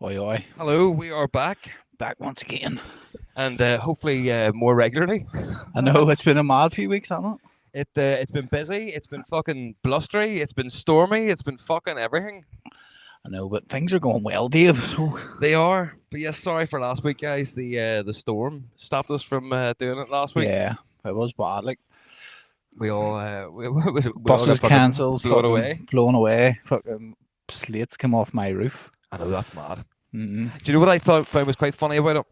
Oi, oi. Hello, we are back, Back once again. and hopefully more regularly. I know it's been a mad few weeks, hasn't it? It's been busy. It's been fucking blustery. It's been stormy. It's been fucking everything. I know, but things are going well, Dave. So, They are. But yes, sorry for last week, guys. The storm stopped us from doing it last week. yeah, it was bad. Like, We all got buses fucking cancelled, blown away. fucking blown away, fucking slates came off my roof. I know that's mad. Mm-hmm. Do you know what I thought found was quite funny about it?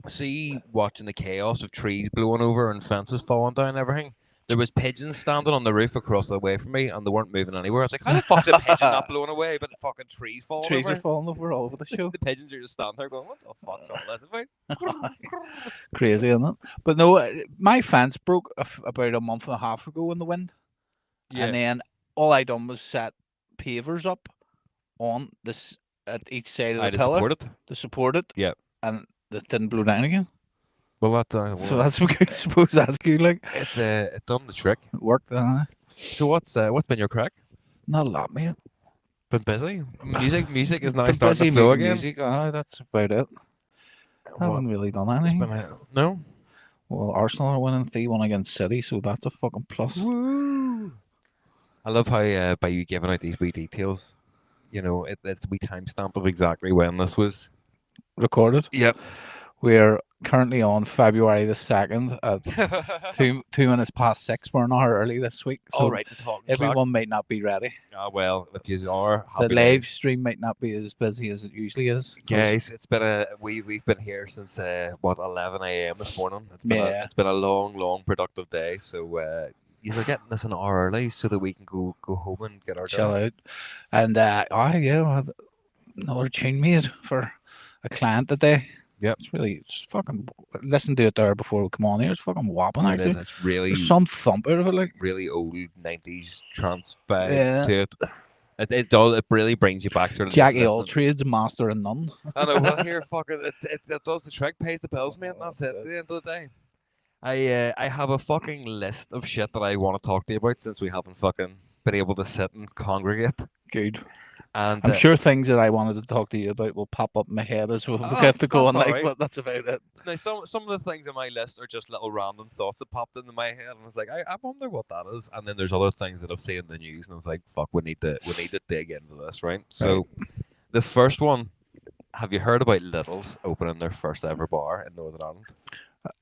See, watching the chaos of trees blowing over and fences falling down and everything. There was pigeons standing on the roof across the way from me, and they weren't moving anywhere. I was like, "How the fuck's a pigeon not blown away, but fucking trees falling Trees are over?" falling over all over the show. The pigeons are just standing there going, "What the fuck's all this about?" Crazy, isn't it? But no, my fence broke about a month and a half ago in the wind. And then all I done was set pavers up on this at each side of I the just pillar support it. to support it. Yeah. And it didn't blow down again. Well, that So that's okay. I suppose that's good. Like, it done the trick. it worked. So what's been your crack? Not a lot, mate. Been busy. Music is now Been starting busy to flow making again. music. That's about it. What? Haven't really done It's anything. been no. Well, Arsenal are winning 3-1 against City, so that's a fucking plus. Woo! I love how by you giving out these wee details, it's we timestamp of exactly when this was. Recorded. Yep. We're currently on February the 2nd at two minutes past 6. We're an hour early this week, so All right, the talking everyone clock. might not be ready. Well, if you are The happy live days. stream might not be as busy as it usually is. Guys, it's been we've been here since 11 a.m. this morning. Yeah. It's been a long productive day. So you're getting this an hour early so that we can go home and get our Chill dinner. out. And I had another tune made for a client today. Yep. It's fucking listen to it there before we come on here. It's fucking whopping actually. It's really There's some thump out of it, like really old 90s trance vibe to it. It does. It really brings you back to Jackie all trades, master and none. I know. Well, here, fucking, it does the trick, pays the bills, mate. That's it. At the end of the day, I have a fucking list of shit that I want to talk to you about since we haven't fucking been able to sit and congregate. Good. And I'm sure things that I wanted to talk to you about will pop up in my head as well. We'll get to go on, like, right. But that's about it. Now, some of the things on my list are just little random thoughts that popped into my head, and I was like, I wonder what that is. And then there's other things that I've seen in the news, and I was like, fuck, we need to dig into this, right? So, the first one, have you heard about Little's opening their first ever bar in Northern Ireland?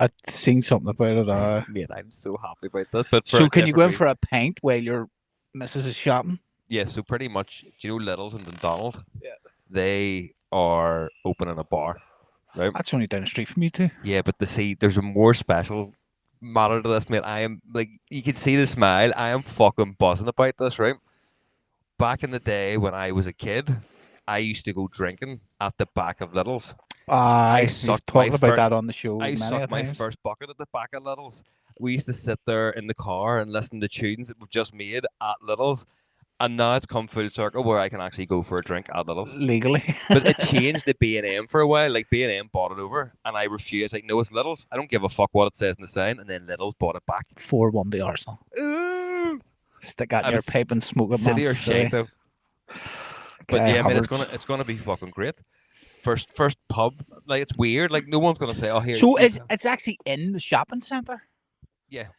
I've seen something about it. Mate, I'm so happy about this. But so, can you go in for a pint while your missus is shopping? Yeah, so pretty much, do you know Little's and Dundonald? Yeah. They are opening a bar, right? That's only down the street from you too. Yeah, but there's a more special matter to this, mate. I am, like, you can see the smile. I am fucking buzzing about this, right? Back in the day when I was a kid, I used to go drinking at the back of Little's. I talked about that on the show. I sucked my first bucket at the back of Little's. We used to sit there in the car and listen to tunes that we've just made at Little's. And now it's come full circle where I can actually go for a drink at Little's legally. But it changed to B&M for a while. Like B&M bought it over, and I refused. Like, no, it's Little's. I don't give a fuck what it says in the sign. And then Little's bought it back. 4-1 the Arsenal. Ooh. Stick out your pipe and smoke it, City or shake though. But yeah, man, it's gonna be fucking great. First pub. Like, it's weird. Like, no one's gonna say, "Oh, here." So it's actually in the shopping centre. Yeah.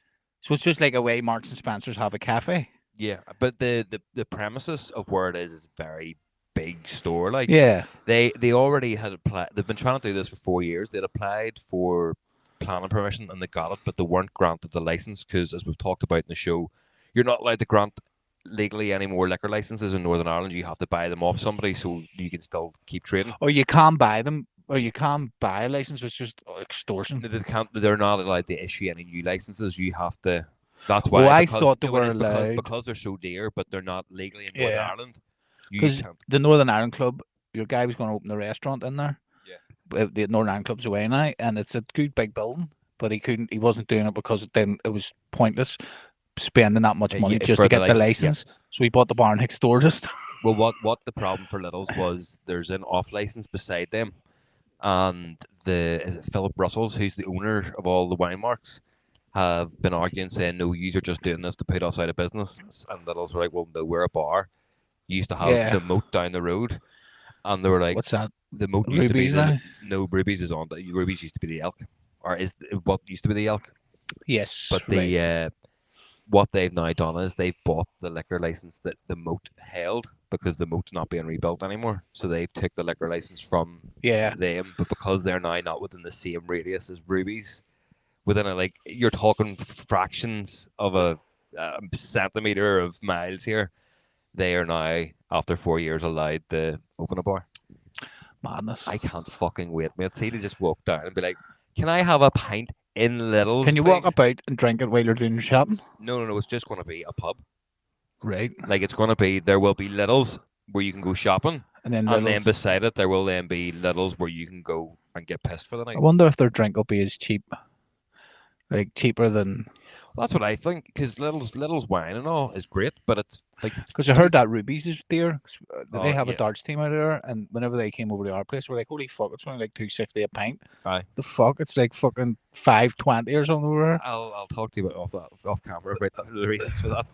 So it's just like a way Marks and Spencers have a cafe. Yeah, but the premises of where it is a very big store. Like, yeah, they already had applied. They've been trying to do this for 4 years. They'd applied for planning permission and they got it, but they weren't granted the license because, as we've talked about in the show, you're not allowed to grant legally any more liquor licenses in Northern Ireland. You have to buy them off somebody so you can still keep trading. Or you can't buy them, or you can't buy a license. It's just extortion. They're not allowed to issue any new licenses. You have to. That's why. Well, I thought they were allowed because they're so dear, but they're not legally in Northern Ireland. Because the Northern Ireland Club, your guy was going to open the restaurant in there. Yeah. The Northern Ireland Club's away now, and it's a good big building, but he couldn't. He wasn't doing it because then it was pointless spending that much money just to get the license. Yeah. So he bought the bar next door just. Well, what the problem for Little's was, there's an off license beside them, and Philip Russell's, who's the owner of all the wine marks, have been arguing, saying, no, you are just doing this to put us out of business. And Little's were like, well, no, we're a bar. You used to have the moat down the road. and they were like, What's that? the moat used to be Rubies now? no, Rubies is on. Rubies used to be the elk, or is what used to be the elk. Yes, But right. what they've now done is they've bought the liquor license that the moat held because the moat's not being rebuilt anymore. So they've took the liquor license from Yeah. them, but because they're now not within the same radius as Rubies, within a like you're talking fractions of a centimeter of miles here, they are now after 4 years allowed to open a bar. Madness. I can't fucking wait, mate. See to just walk down and be like, "Can I have a pint in Little's, Can you please?" walk about and drink it while you're doing your shopping? No. It's just going to be a pub. Right. Like it's going to be there will be Little's where you can go shopping, And then and then Little's. beside it there will then be Little's where you can go and get pissed for the I night. wonder if their drink will be as cheap, like cheaper than. Well, that's what I think because Little's wine and all is great, but it's like Because I heard that Rubies is there. They Oh, have a yeah. darts team out there, and whenever they came over to our place, we're like, "Holy fuck! It's only like $2.60 a pint." Aye. The fuck! It's like fucking $5.20 or something over there. I'll talk to you about off camera about the reasons for that.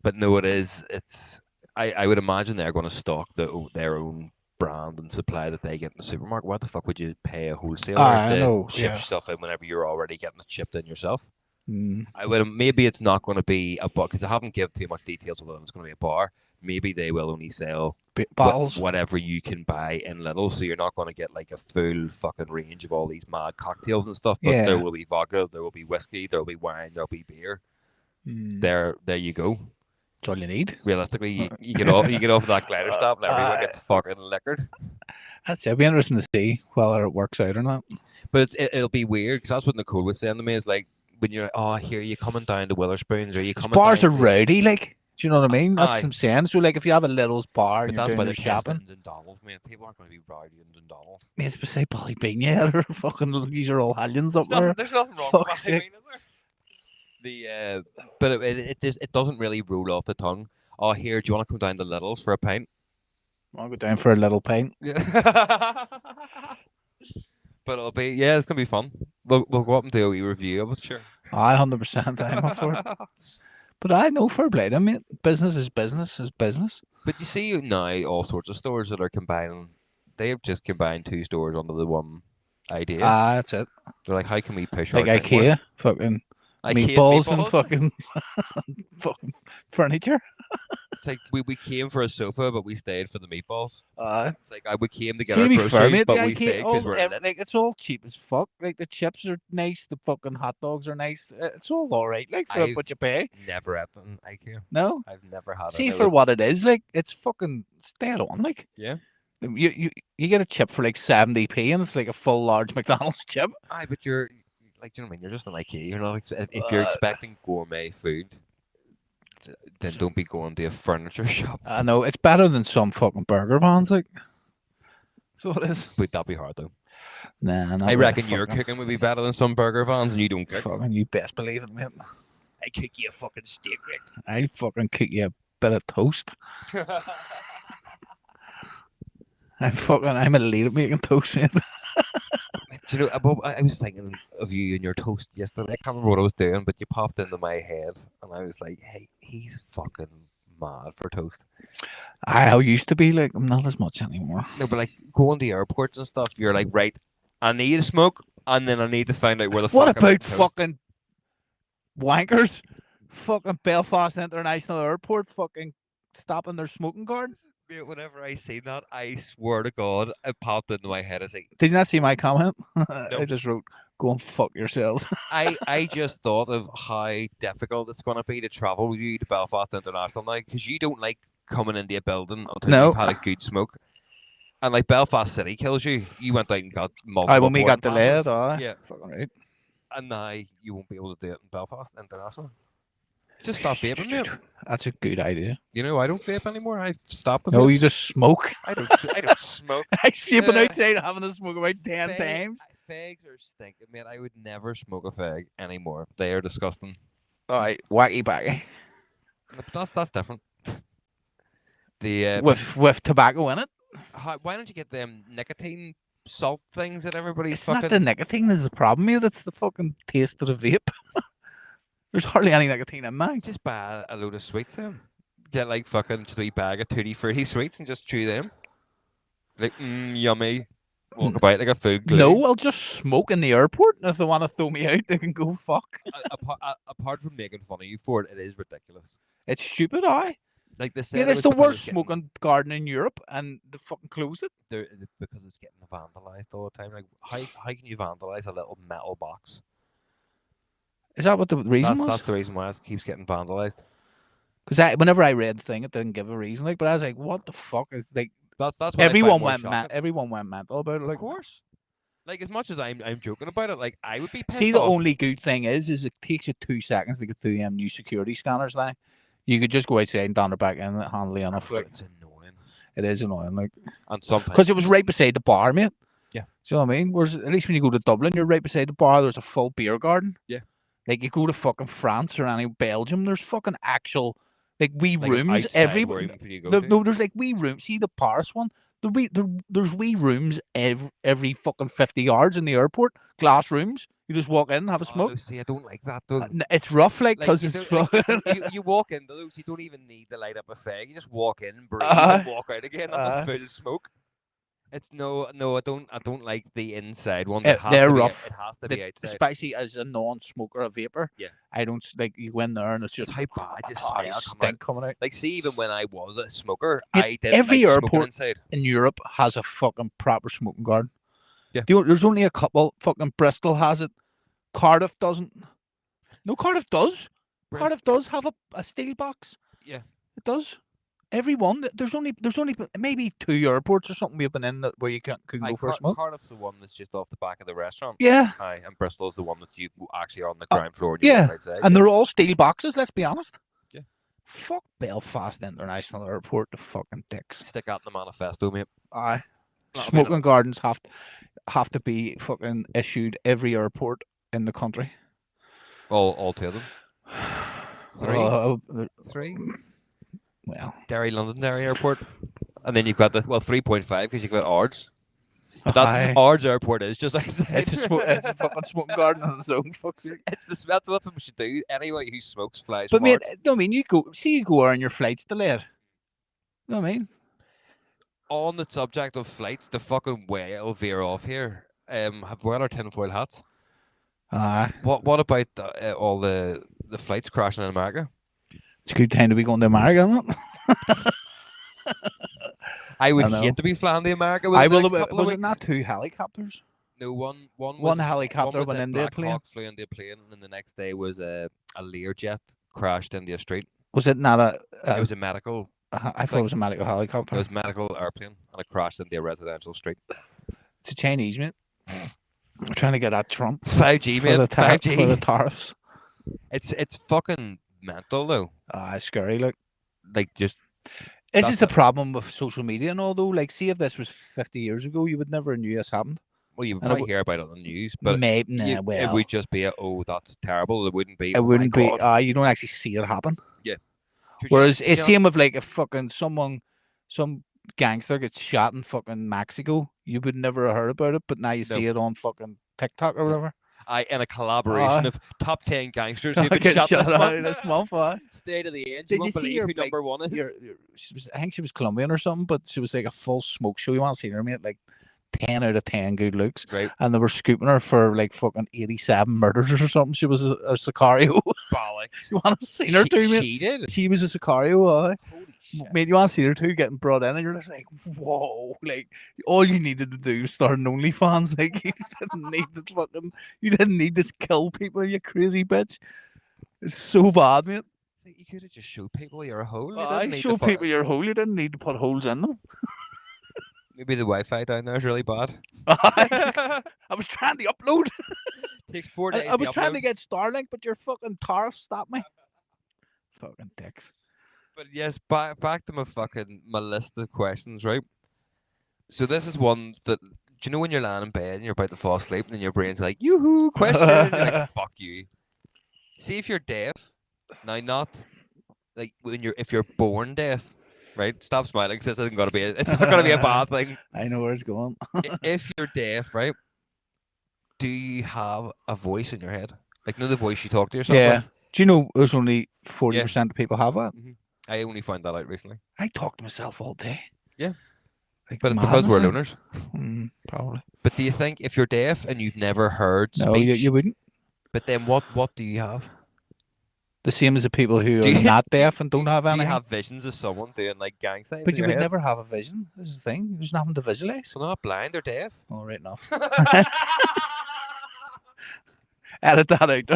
But no, it is. It's I would imagine they're going to stock their own brand and supply that they get in the supermarket. What the fuck would you pay a wholesaler I to know. ship Yeah. stuff in whenever you're already getting it shipped in yourself? Mm. I would maybe it's not going to be a bar because I haven't given too much details although it's going to be a bar. Maybe they will only sell Bottles. whatever you can buy in little, so you're not going to get like a full fucking range of all these mad cocktails and stuff. But Yeah. there will be vodka, there will be whiskey, there will be wine, there will be beer. Mm. There you go. That's all you need. Realistically, you get off that glider stop and everyone gets fucking liquored. That's it. It'll be interesting to see whether it works out or not. But it'll be weird because that's what Nicole was saying to me is like when you're like, oh, here you coming down to Witherspoons or you coming Bars down are rowdy, like. Do you know what I mean? That's Aye. what I'm saying. So, like, if you have a Little's bar But and that's you're why doing they're your testing shopping, in Dundonald, man. People aren't going to be rowdy in Dundonald. mate, it's beside Ballybean, or fucking these are all hellions up there. There's nothing wrong with Fuck's that, I sake. mean, is there? But it doesn't really roll off the tongue. Oh, here, do you want to come down to Little's for a pint? I'll go down for a little pint. Yeah. But it'll be it's gonna be fun. We'll go up and do a wee review of it, sure. 100%. I'm up for it. But I know fair play to me. Business is business is business. But you see now all sorts of stores that are combining. They've just combined two stores under the one idea. That's it. They're like, how can we push Like our thing more? IKEA, fucking IKEA's meatballs and fucking furniture. It's like we came for a sofa, but we stayed for the meatballs. It's like we came to get See, our to be groceries, fair, mate, but the we stayed because we're lit. like it's all cheap as fuck. Like the chips are nice, the fucking hot dogs are nice. It's all alright, like for what you pay. Never had an IKEA. No, I've never had it. see for what it is, like it's fucking dead on, like. Yeah. You get a chip for like 70p and it's like a full large McDonald's chip. Aye, but you're like, you know what I mean? You're just an IKEA. You're not if you're expecting gourmet food, then don't be going to a furniture shop. I know it's better than some fucking burger vans, like. So it is. But that'd be hard though. Nah, I reckon your cooking would be better than some burger vans, and you don't cook. Fucking, you best believe it, mate. I cook you a fucking steak, Rick. I fucking cook you a bit of toast. I'm a lead at making toast, mate. Do you know, Bob, I was thinking of you and your toast yesterday. I can't remember what I was doing, but you popped into my head, and I was like, hey, he's fucking mad for toast. I used to be like, I'm not as much anymore. No, but like going to airports and stuff, you're like, right, I need a smoke, and then I need to find out where the fuck. What about fucking wankers? Fucking Belfast International Airport, fucking stopping their smoking garden. Whenever I see that, I swear to God, it popped into my head. I was like, did you not see my comment? No. I just wrote, go and fuck yourselves. I just thought of how difficult it's going to be to travel with you to Belfast International now, because you don't like coming into a building until you've had a good smoke. And like Belfast City kills you. You went out and got multiple. When we got delayed, yeah, fucking right. And now you won't be able to do it in Belfast International. Just stop vaping, mate. That's a good idea. You know, I don't vape anymore. I've stopped. No, you just smoke. I don't smoke. I'm sleeping outside having to smoke about 10 times. Fags are stinking, man. I would never smoke a fag anymore. They are disgusting. All right, wacky baggy. But that's different. The with tobacco in it. Why don't you get them nicotine salt things that everybody's it's fucking... not the nicotine that's the problem, mate. It's the fucking taste of the vape. There's hardly any nicotine in mine. Just buy a load of sweets then. Get like fucking 3 bag of tutti frutti sweets and just chew them. Like, yummy. Walk about like a food glue. No, I'll just smoke in the airport. And if they want to throw me out, they can go fuck. Apart from making fun of you for it, it is ridiculous. It's stupid, aye. Like they Yeah, said, it's the worst smoking garden in Europe, and they fucking closed it. Because it's getting vandalized all the time. Like, how can you vandalize a little metal box? Is that what the reason was? That's the reason why it keeps getting vandalized. Because whenever I read the thing, it didn't give a reason. Like, but I was like, "What the fuck is like?" That's everyone went mad. Everyone went mental about it. Like, of course. Like as much as I'm joking about it, like I would be pissed see, the off. only good thing is it takes you 2 seconds to get through them new security scanners. Now, you could just go outside and down back in handily enough. Like, it's annoying. It is annoying. Like, and sometimes because it was right beside the bar, mate. Yeah. Do you know what I mean? Whereas at least when you go to Dublin, you're right beside the bar. There's a full beer garden. Yeah. Like you go to fucking France or any Belgium, there's fucking actual like wee rooms everywhere. No, there's like wee rooms. See the Paris one? There's wee rooms every fucking 50 yards in the airport. Glass rooms. You just walk in and have a smoke. No, see, I don't like that though. It's rough, like because it's you walk into those. You don't even need to light up a fag. You just walk in, breathe, and walk out again. That's a full smoke. It's no. I don't like the inside ones. They're rough. It has to be outside. Especially as a non-smoker, a vapor. Yeah. I don't like you go in there and it's just how bad just stink coming out. Like, see, even when I was a smoker, I did every airport inside. In Europe has a fucking proper smoking garden. Yeah. There's only a couple. Fucking Bristol has it. Cardiff doesn't. No, Cardiff does. Cardiff does have a steel box. Yeah. It does. Everyone, there's only maybe 2 airports or something we've been in where you can go for a smoke. Cardiff's the one that's just off the back of the restaurant. Yeah. And Bristol's the one that you actually are on the ground floor. And yeah. And they're all steel boxes. Let's be honest. Yeah. Fuck Belfast International Airport, the fucking dicks. Stick out in the manifesto, mate. Aye. Smoking gardens have to be fucking issued every airport in the country. All 2 of them. 3. Well, Londonderry Airport, and then you've got the 3.5 because you've got Ards. But that Ards Airport is just like it's a fucking smoking garden on its own. That's what we should do. Anyone who smokes flies. But mate, no, I mean you go on your flights delayed. You know what I mean? On the subject of flights, the fucking whale veer off here. Have we got our tinfoil hats? What about all the flights crashing in America? It's a good time to be going to America, isn't it? I would hate to be flying to America. Was it not 2 helicopters? No, one helicopter went into a plane. Hawk flew into a plane, and then the next day was a Learjet crashed into a street. Was it not it was a medical. I thought it was a medical helicopter. It was a medical airplane, and it crashed into a residential street. It's a Chinese, mate. We're trying to get at Trump. It's 5G, mate. 5G for the tariffs. It's fucking mental though. It's scary. Like just. This is the problem with social media and all, though. Like, see if this was 50 years ago, you would never knew this happened. Well, you would probably hear about it on the news, but it would just be that's terrible. It wouldn't be. It wouldn't be. You don't actually see it happen. Yeah. Whereas it's same with like if fucking some gangster gets shot in fucking Mexico, you would never have heard about it, but now you see it on fucking TikTok or whatever. In a collaboration of top 10 gangsters who've been shot this month. State of the age. Did you see who number 1 is? I think she was Colombian or something, but she was like a full smoke show. You want to see her, mate? Like 10 out of 10 good looks. Right. And they were scooping her for like fucking 87 murders or something. She was a Sicario. Bollocks. You want to see her too, mate? She did. She was a Sicario. Holy shit. Mate, you want to see her too getting brought in, and you're just like, whoa! Like all you needed to do was start an OnlyFans. Like you didn't need to kill people, you crazy bitch. It's so bad, mate. You could have just showed people you're a hole. Show people you're a hole. You didn't need to put holes in them. Maybe the Wi-Fi down there is really bad. I was trying to upload. Takes 4 days. I was trying to get Starlink, but your fucking tariff stopped me. Fucking dicks. But yes, back to my list of questions, right? So this is one that, do you know when you're lying in bed and you're about to fall asleep and then your brain's like, yoo-hoo, question, and you're like, fuck you. See if you're deaf, now not like if you're born deaf, right? Stop smiling because it's not gonna be a bad thing. I know where it's going. If you're deaf, right? Do you have a voice in your head? Like, know the voice you talk to yourself with? Do you know there's only 40% of people have that? Mm-hmm. I only found that out recently. I talk to myself all day. Yeah. Like But it's because madness. we're Like. loners. Probably. But do you think if you're deaf and you've never heard No, you speech, wouldn't. but then what do you have? The same as the people who Do are you not do, deaf and don't have do you anything. have visions of someone doing like gang signs But in you your would head? never have a vision. This is the thing. There's nothing to visualize. Well, they're not blind, they're deaf. Oh, right enough. Edit that out.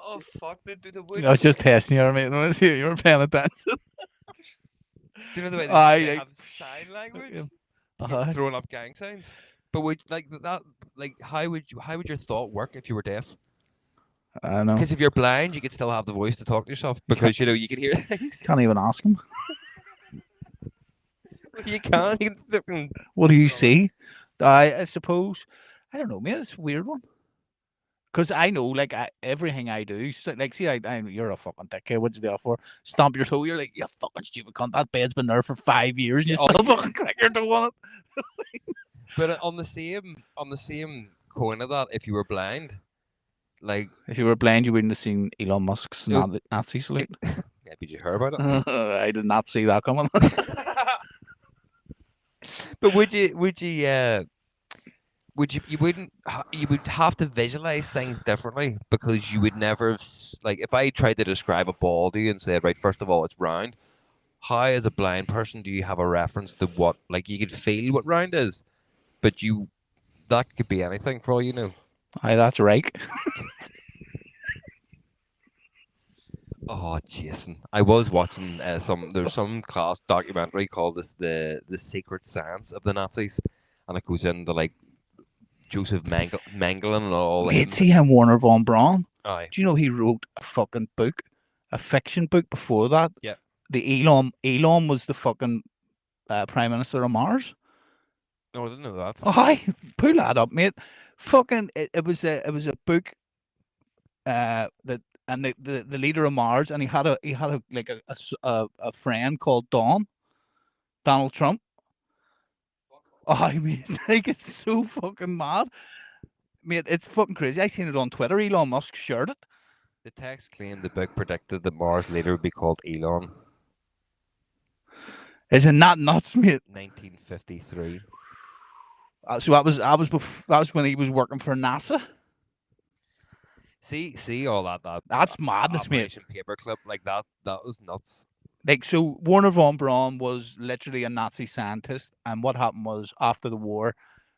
Oh fuck! I was just testing you, mate. Let's see if you were paying attention. Do you know the way they have sign language for throwing up gang signs? But would like that? Like, how would your thought work if you were deaf? I know. Because if you're blind, you could still have the voice to talk to yourself because you can hear things. Can't even ask him. You can't. What do you see? I suppose. I don't know, man. It's a weird one. Because I know, like, everything I do, so, like, see, you're a fucking dickhead. What's you do for? Stomp your toe. You're like, you fucking stupid cunt. That bed's been there for 5 years, and you still fucking crack your toe on it. But on the same coin of that, if you were blind, like if you were blind, you wouldn't have seen Elon Musk's Nazi salute. Yeah, did you hear about it? I did not see that coming. But you would have to visualize things differently because you would never have, like, if I tried to describe a ball to you and said, right, first of all, it's round. How, as a blind person, do you have a reference to what, like, you could feel what round is, but that could be anything for all you know. Aye, that's right. Oh, Jason! I was watching there's some class documentary called the Secret Science of the Nazis, and it goes into like Joseph Mengele and all. Mate, see him, Warner von Braun. Aye. Do you know he wrote a fucking book, a fiction book before that? Yeah. The Elon was the fucking Prime Minister of Mars. No, I didn't know that. Aye, pull that up, mate. Fucking, it was a book. That. And the leader of Mars, and he had a friend called Donald Trump. Oh, I mean, like, it's so fucking mad, mate. It's fucking crazy. I seen it on Twitter. Elon Musk shared it. The text claimed the book predicted that Mars later would be called Elon. Isn't that nuts, mate? 1953. So that was when he was working for NASA. See all that that's madness, mate. Paperclip, like that was nuts. Like, so Warner von Braun was literally a Nazi scientist, and what happened was, after the war,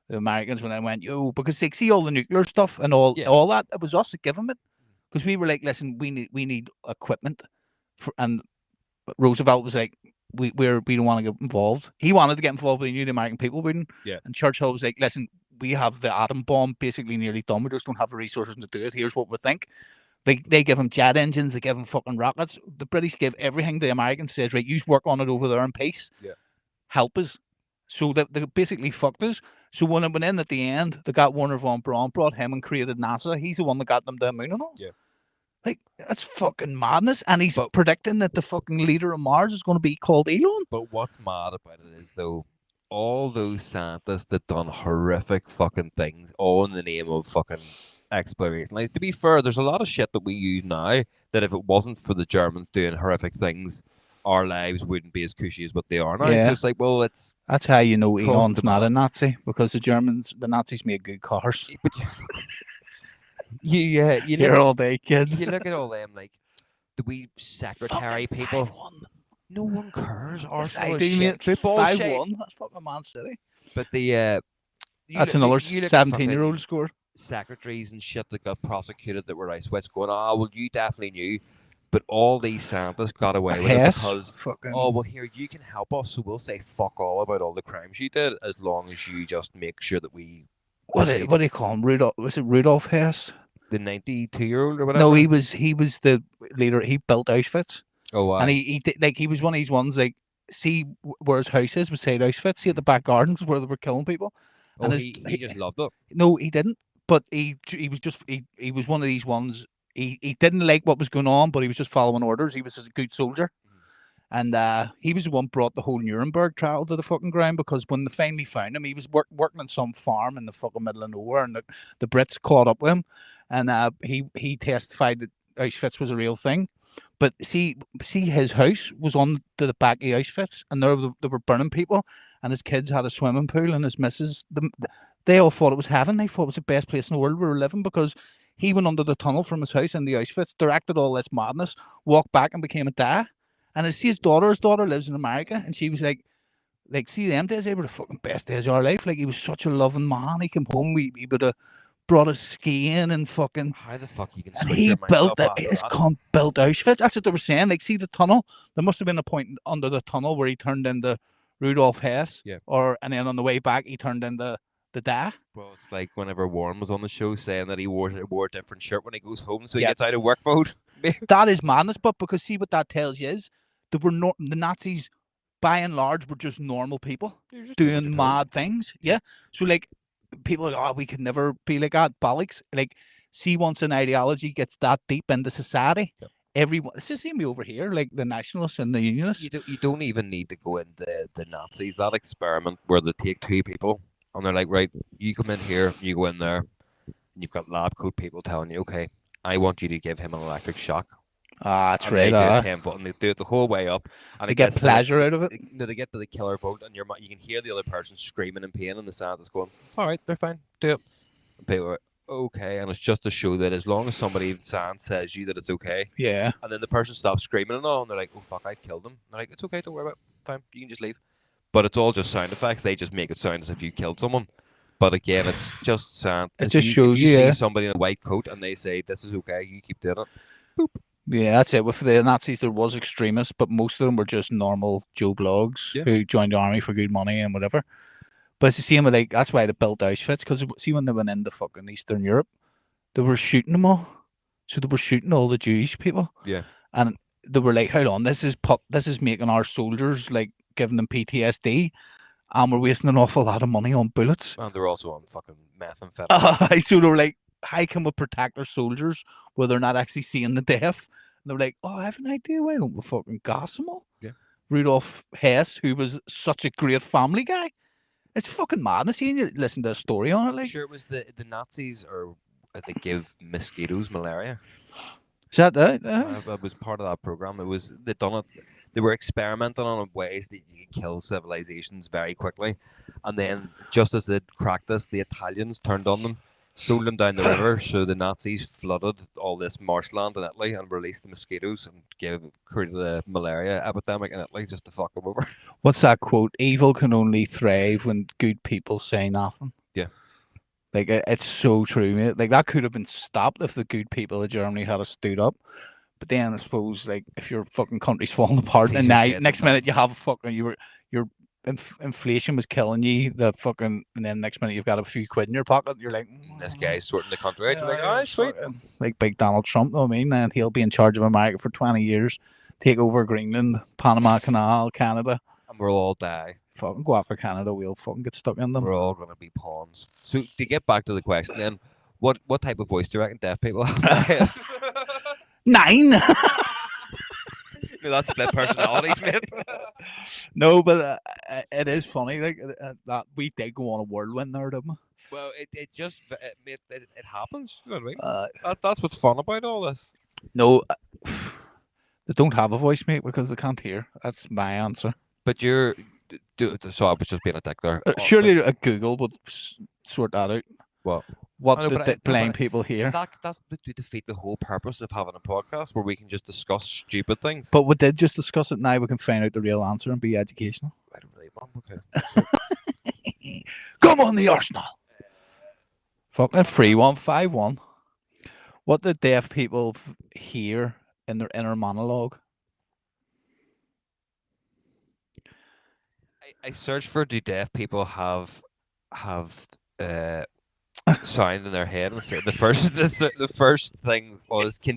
the Americans, when I went, yo, because they see all the nuclear stuff and all that, it was us that gave them it, because we were like, listen, we need equipment, and Roosevelt was like, we don't want to get involved. He wanted to get involved, but he knew the American people wouldn't. Yeah. And Churchill was like, listen, we have the atom bomb basically nearly done. We just don't have the resources to do it. Here's what we think. They give him jet engines. They give him fucking rockets. The British give everything. The Americans says, right, you work on it over there in peace. Yeah. Help us. So they basically fucked us. So when it went in at the end, they got Warner von Braun, brought him and created NASA. He's the one that got them to the moon and all. Yeah. Like, that's fucking madness. And he's predicting that the fucking leader of Mars is going to be called Elon. But what's mad about it is, though, all those scientists that done horrific fucking things, all in the name of fucking exploration. Like, to be fair, there's a lot of shit that we use now that if it wasn't for the Germans doing horrific things, our lives wouldn't be as cushy as what they are now. Yeah. So it's like, well, that's how you know Elon's not a Nazi, because the Nazis made good cars. You Here all day, kids. You look at all them, like the wee secretary people. 5-1. No one cares. Arsenal shit. Football 5-1. That's fucking Man City. But the that's another 17-year-old score. Secretaries and shit that got prosecuted that were Auschwitz going, well, you definitely knew. But all these scientists got away with it because, well, here, you can help us, so we'll say fuck all about all the crimes you did, as long as you just make sure that we... What do you call him? Was it Rudolf Hess? The 92-year-old or whatever? No, he was the leader. He built Auschwitz. Oh, wow. And he was one of these ones, like, see where his house is beside Auschwitz, see at the back gardens where they were killing people. And he just loved it. No, he didn't. But he was one of these ones. He didn't like what was going on, but he was just following orders. He was a good soldier. And he was the one brought the whole Nuremberg trial to the fucking ground, because when they finally found him, he was working on some farm in the fucking middle of nowhere, and the Brits caught up with him, and he testified that Auschwitz was a real thing. But see, his house was on the back of Auschwitz, and they were burning people, and his kids had a swimming pool, and his missus, they all thought it was heaven. They thought it was the best place in the world we were living because he went under the tunnel from his house in the Auschwitz, directed all this madness, walked back and became a dad. And I see his daughter lives in America, and she was like, see them days, they were the fucking best days of our life. Like, he was such a loving man. He came home, we would have brought us skiing and fucking. How the fuck you can And switch he your mind built up it. after His that? cunt built Auschwitz. That's what they were saying. Like, see the tunnel? There must have been a point under the tunnel where he turned into Rudolf Hess. Yeah. And then on the way back, he turned into the Da. Well, it's like whenever Warren was on the show saying that he wore a different shirt when he goes home, so he Yeah. gets out of work mode. That is madness. But because see what that tells you is that the Nazis, by and large, were just normal people doing mad things. Yeah. So like, people are like, oh, we could never be like that. Bollocks. Like, see, once an ideology gets that deep into society, Yep. everyone. It's the same over here, like the nationalists and the unionists. You don't even need to go into the Nazis. That experiment where they take two people and they're like, right, you come in here, you go in there, and you've got lab coat people telling you, okay, I want you to give him an electric shock. That's and right. They do 10 volt, and they do it the whole way up. And they get pleasure out of it. They get to the killer vote, and you can hear the other person screaming in pain, and the scientist going, "It's all right, they're fine, do it." And people are okay, and it's just to show that as long as somebody in science says you that it's okay, yeah, and then the person stops screaming and all, and they're like, "Oh fuck, I've killed them." And they're like, "It's okay, don't worry about it. Fine, you can just leave." But it's all just sound effects. They just make it sound as if you killed someone. But again, it's just science. It just shows if you you. see somebody in a white coat and they say this is okay, you keep doing it. Boop. Yeah, that's it. With the Nazis, there was extremists, but most of them were just normal Joe Blogs who joined the army for good money and whatever. But it's the same with, like, that's why they built Auschwitz, because see, when they went into fucking Eastern Europe, they were shooting them all. So they were shooting all the Jewish people. Yeah. And they were like, hold on, this is making our soldiers, like, giving them PTSD, and we're wasting an awful lot of money on bullets. And they're also on fucking methamphetamine. So they were like, how can we protect our soldiers where they're not actually seeing the death? And they were like, oh, I have an idea. Why don't we fucking gas them all? Yeah. Rudolf Hess, who was such a great family guy. It's fucking madness. You listen to a story on it. Like, sure, it was the Nazis, or they give mosquitoes malaria. Is that that? It was part of that program. It was they done it. They were experimenting on ways that you could kill civilizations very quickly, and then just as they'd cracked this, the Italians turned on them, sold them down the river. So the Nazis flooded all this marshland in Italy and released the mosquitoes and created a malaria epidemic in Italy just to fuck them over. What's that quote? Evil can only thrive when good people say nothing. Yeah. Like, it's so true, mate. Like, that could have been stopped if the good people of Germany had stood up. But then I suppose, like, if your fucking country's falling apart, and now next minute you have a fucking your inflation was killing you, and then next minute you've got a few quid in your pocket. You're like, this guy's sorting the country out. You're like, oh, sweet. Like big Donald Trump, I mean, and he'll be in charge of America for 20 years, take over Greenland, Panama Canal, Canada, and we'll all die. Fucking go after Canada, we'll fucking get stuck in them. We're all gonna be pawns. So to get back to the question, then, what type of voice do you reckon deaf people have? 9. No, that's split personalities, mate. No, but it is funny, like that we did go on a whirlwind there, didn't we? Well, it just it happens. You know what I mean? That's what's fun about all this. No, they don't have a voice, mate, because they can't hear. That's my answer. But so I was just being a dick there. Surely a Google would sort that out. What the blind people hear. That's to defeat the whole purpose of having a podcast where we can just discuss stupid things. But we did just discuss it. Now we can find out the real answer and be educational. I don't really want. Okay. Come on, the Arsenal. Fucking 3-1-5-1. What did deaf people hear in their inner monologue? I searched for, do deaf people have sound in their head, and so the first thing was, can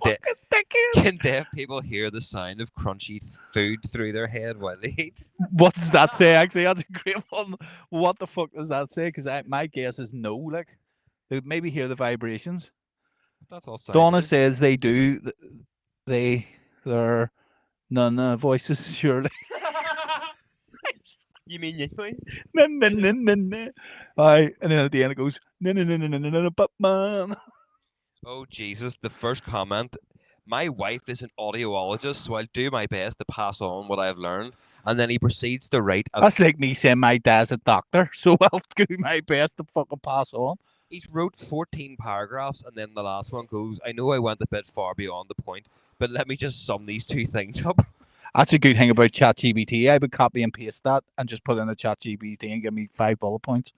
deaf people hear the sound of crunchy food through their head while they eat? What does that say? Actually, that's a great one. What the fuck does that say? Because my guess is no. Like, they would maybe hear the vibrations. That's all. Donna says they do. They're none voices, surely. You mean you think? Aye, and then at the end it goes, no, Batman. Oh Jesus! The first comment. My wife is an audiologist, so I'll do my best to pass on what I've learned. And then he proceeds to write. That's like me saying my dad's a doctor, so I'll do my best to fucking pass on. He's wrote 14 paragraphs, and then the last one goes, I know I went a bit far beyond the point, but let me just sum these two things up. That's a good thing about ChatGPT. I would copy and paste that and just put in a ChatGPT and give me 5 bullet points.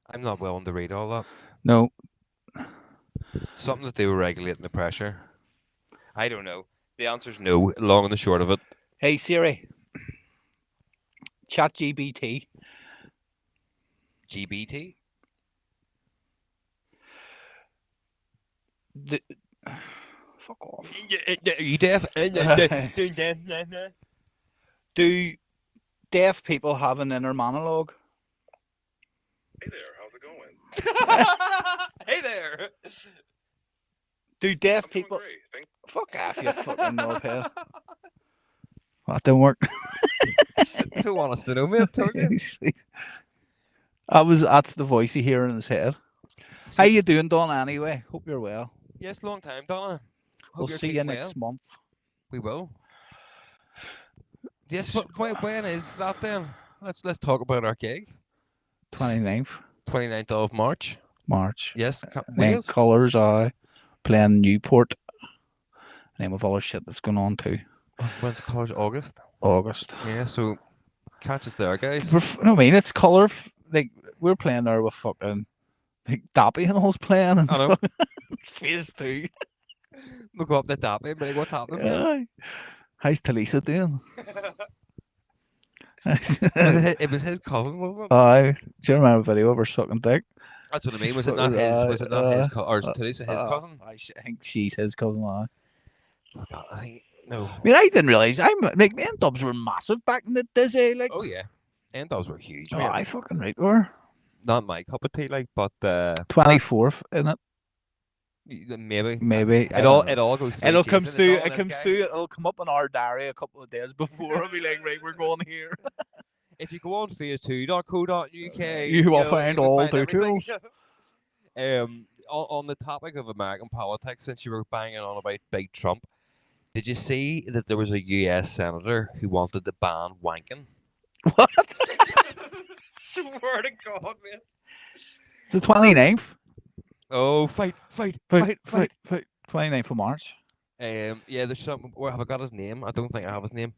I'm not willing to read all that. No. Something to do with regulating the pressure. I don't know. The answer's no, long and the short of it. Hey Siri. ChatGPT. GBT? Fuck off. Are you deaf? Do deaf people have an inner monologue? Hey there, how's it going? Hey there. Do deaf I'm doing people... great. Thank Fuck off, you fucking knobhead. That didn't work. Who wants to know, mate? That's the voice you hear in his head. How you doing, Donna, anyway? Hope you're well. Yes, long time, Donna. We'll see you next month. We will. Yes, but when is that then? Let's talk about our gig. 29th. 29th of March. Yes, Wales. Colours, playing Newport. Name of all the shit that's going on too. When's Colours? August? August. Yeah, so catch us there, guys. I mean, it's Colour. Like, we're playing there with fucking... Like, Dappy and all's playing. And I know. Phase 2. We'll go up to Dappy and be like, what's happening? How's Talisa doing? It was his cousin, wasn't it? Do you remember the video of her sucking dick? That's what I mean. Was it not his cousin? Or is Talisa his cousin? I think she's his cousin. No. I mean, I didn't realise. Like, me and Dubs were massive back in the day. Like, oh yeah, and those were huge. Oh, I fucking right were. Not my cup of tea, like, but 24th in it. Maybe. It all goes through. It'll come through. It comes through. It'll come up in our diary a couple of days before. It'll be like, right, we're going here. If you go on phase2.co.uk, you will find all details. On the topic of American politics, since you were banging on about Big Trump, did you see that there was a US senator who wanted to ban wanking? What? Swear to God, man. It's the 29th. Oh, fight. 29th of March. Yeah, there's something. Where have I got his name? I don't think I have his name.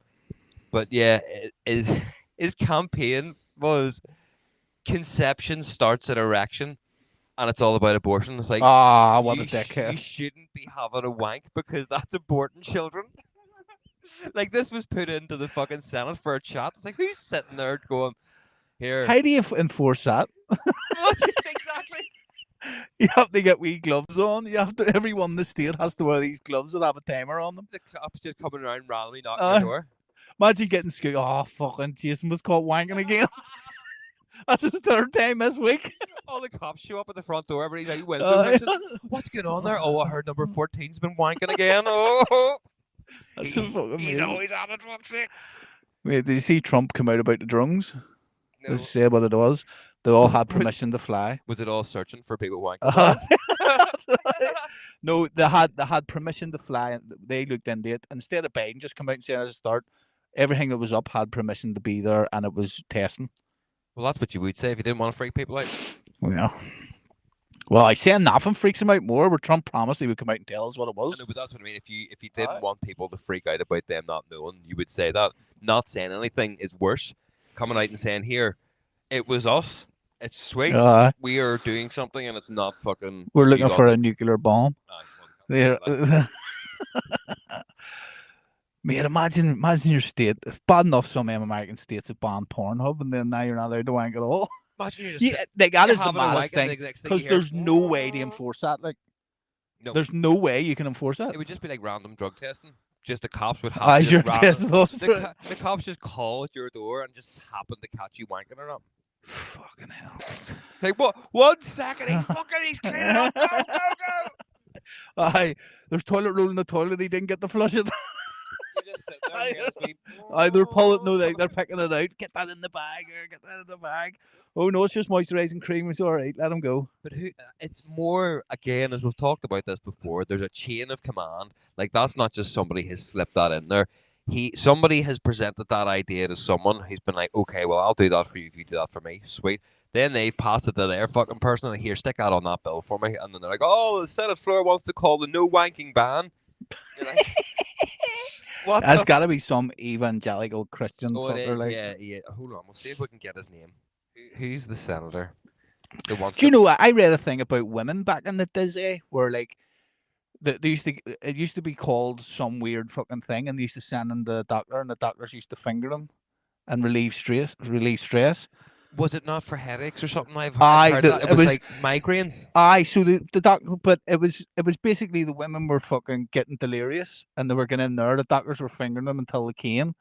But yeah, his campaign was conception starts at erection, and it's all about abortion. It's like, what a dickhead. You shouldn't be having a wank because that's aborting children. Like, this was put into the fucking Senate for a chat. It's like, who's sitting there going, here? How do you enforce that? Exactly. You have to get wee gloves on. You have to. Everyone in the state has to wear these gloves that have a timer on them. The cops just coming around randomly knocking your door. Imagine getting scooped. Oh, fucking Jason was caught wanking again. That's his 3rd time this week. All the cops show up at the front door. Everybody's like, what's going on there? Oh, I heard number 14's been wanking again. Oh, that's fucking he's always on it. What's it? Wait, did you see Trump come out about the drones? No. Did you say what it was? They all had permission to fly. Was it all searching for people wanking? No, they had permission to fly, and they looked into it. Instead of Biden just come out and saying at the start, everything that was up had permission to be there, and it was testing. Well, that's what you would say if you didn't want to freak people out. Well, I say nothing freaks him out more. Where Trump promised he would come out and tell us what it was. I know, but that's what I mean. If you didn't want people to freak out about them not knowing, you would say that. Not saying anything is worse. Coming out and saying, here, it was us. It's sweet. We are doing something, and it's not fucking. We're looking for a nuclear bomb. Mate, imagine your state. It's bad enough some American states have banned Pornhub, and then now you're not allowed to wank at all. Imagine you just that is the maddest thing, because there's no way to enforce that. Like, there's no way you can enforce that. It would just be like random drug testing. Just the cops would have the cops just call at your door and just happen to catch you wanking or not. Fucking hell. Like, what? 1 second, he's cleaning up. Go. There's toilet roll in the toilet. He didn't get to flush it. You just sitting there hearing his feet. They're pulling. No, they're picking it out. Get that in the bag. Get that in the bag. Oh no, it's just moisturising cream. It's all right. Let him go. But who? It's more again, as we've talked about this before. There's a chain of command. Like that's not just somebody has slipped that in there. Somebody has presented that idea to someone who's been like, okay, well, I'll do that for you if you do that for me. Sweet. Then they've passed it to their fucking person and here, stick that on that bill for me. And then they're like, oh, the Senate floor wants to call the no wanking ban. You're like, what? That's got to be some evangelical Christian fucker. Like, yeah. Hold on, we'll see if we can get his name. Who's the senator? That wants do you know? I read a thing about women back in the day where like it used to be called some weird fucking thing, and they used to send them to the doctor, and the doctors used to finger them and relieve stress. Was it not for headaches or something? I've Aye, heard that. It was like migraines. Aye, so the doctor, but it was basically the women were fucking getting delirious, and they were getting in there. The doctors were fingering them until they came,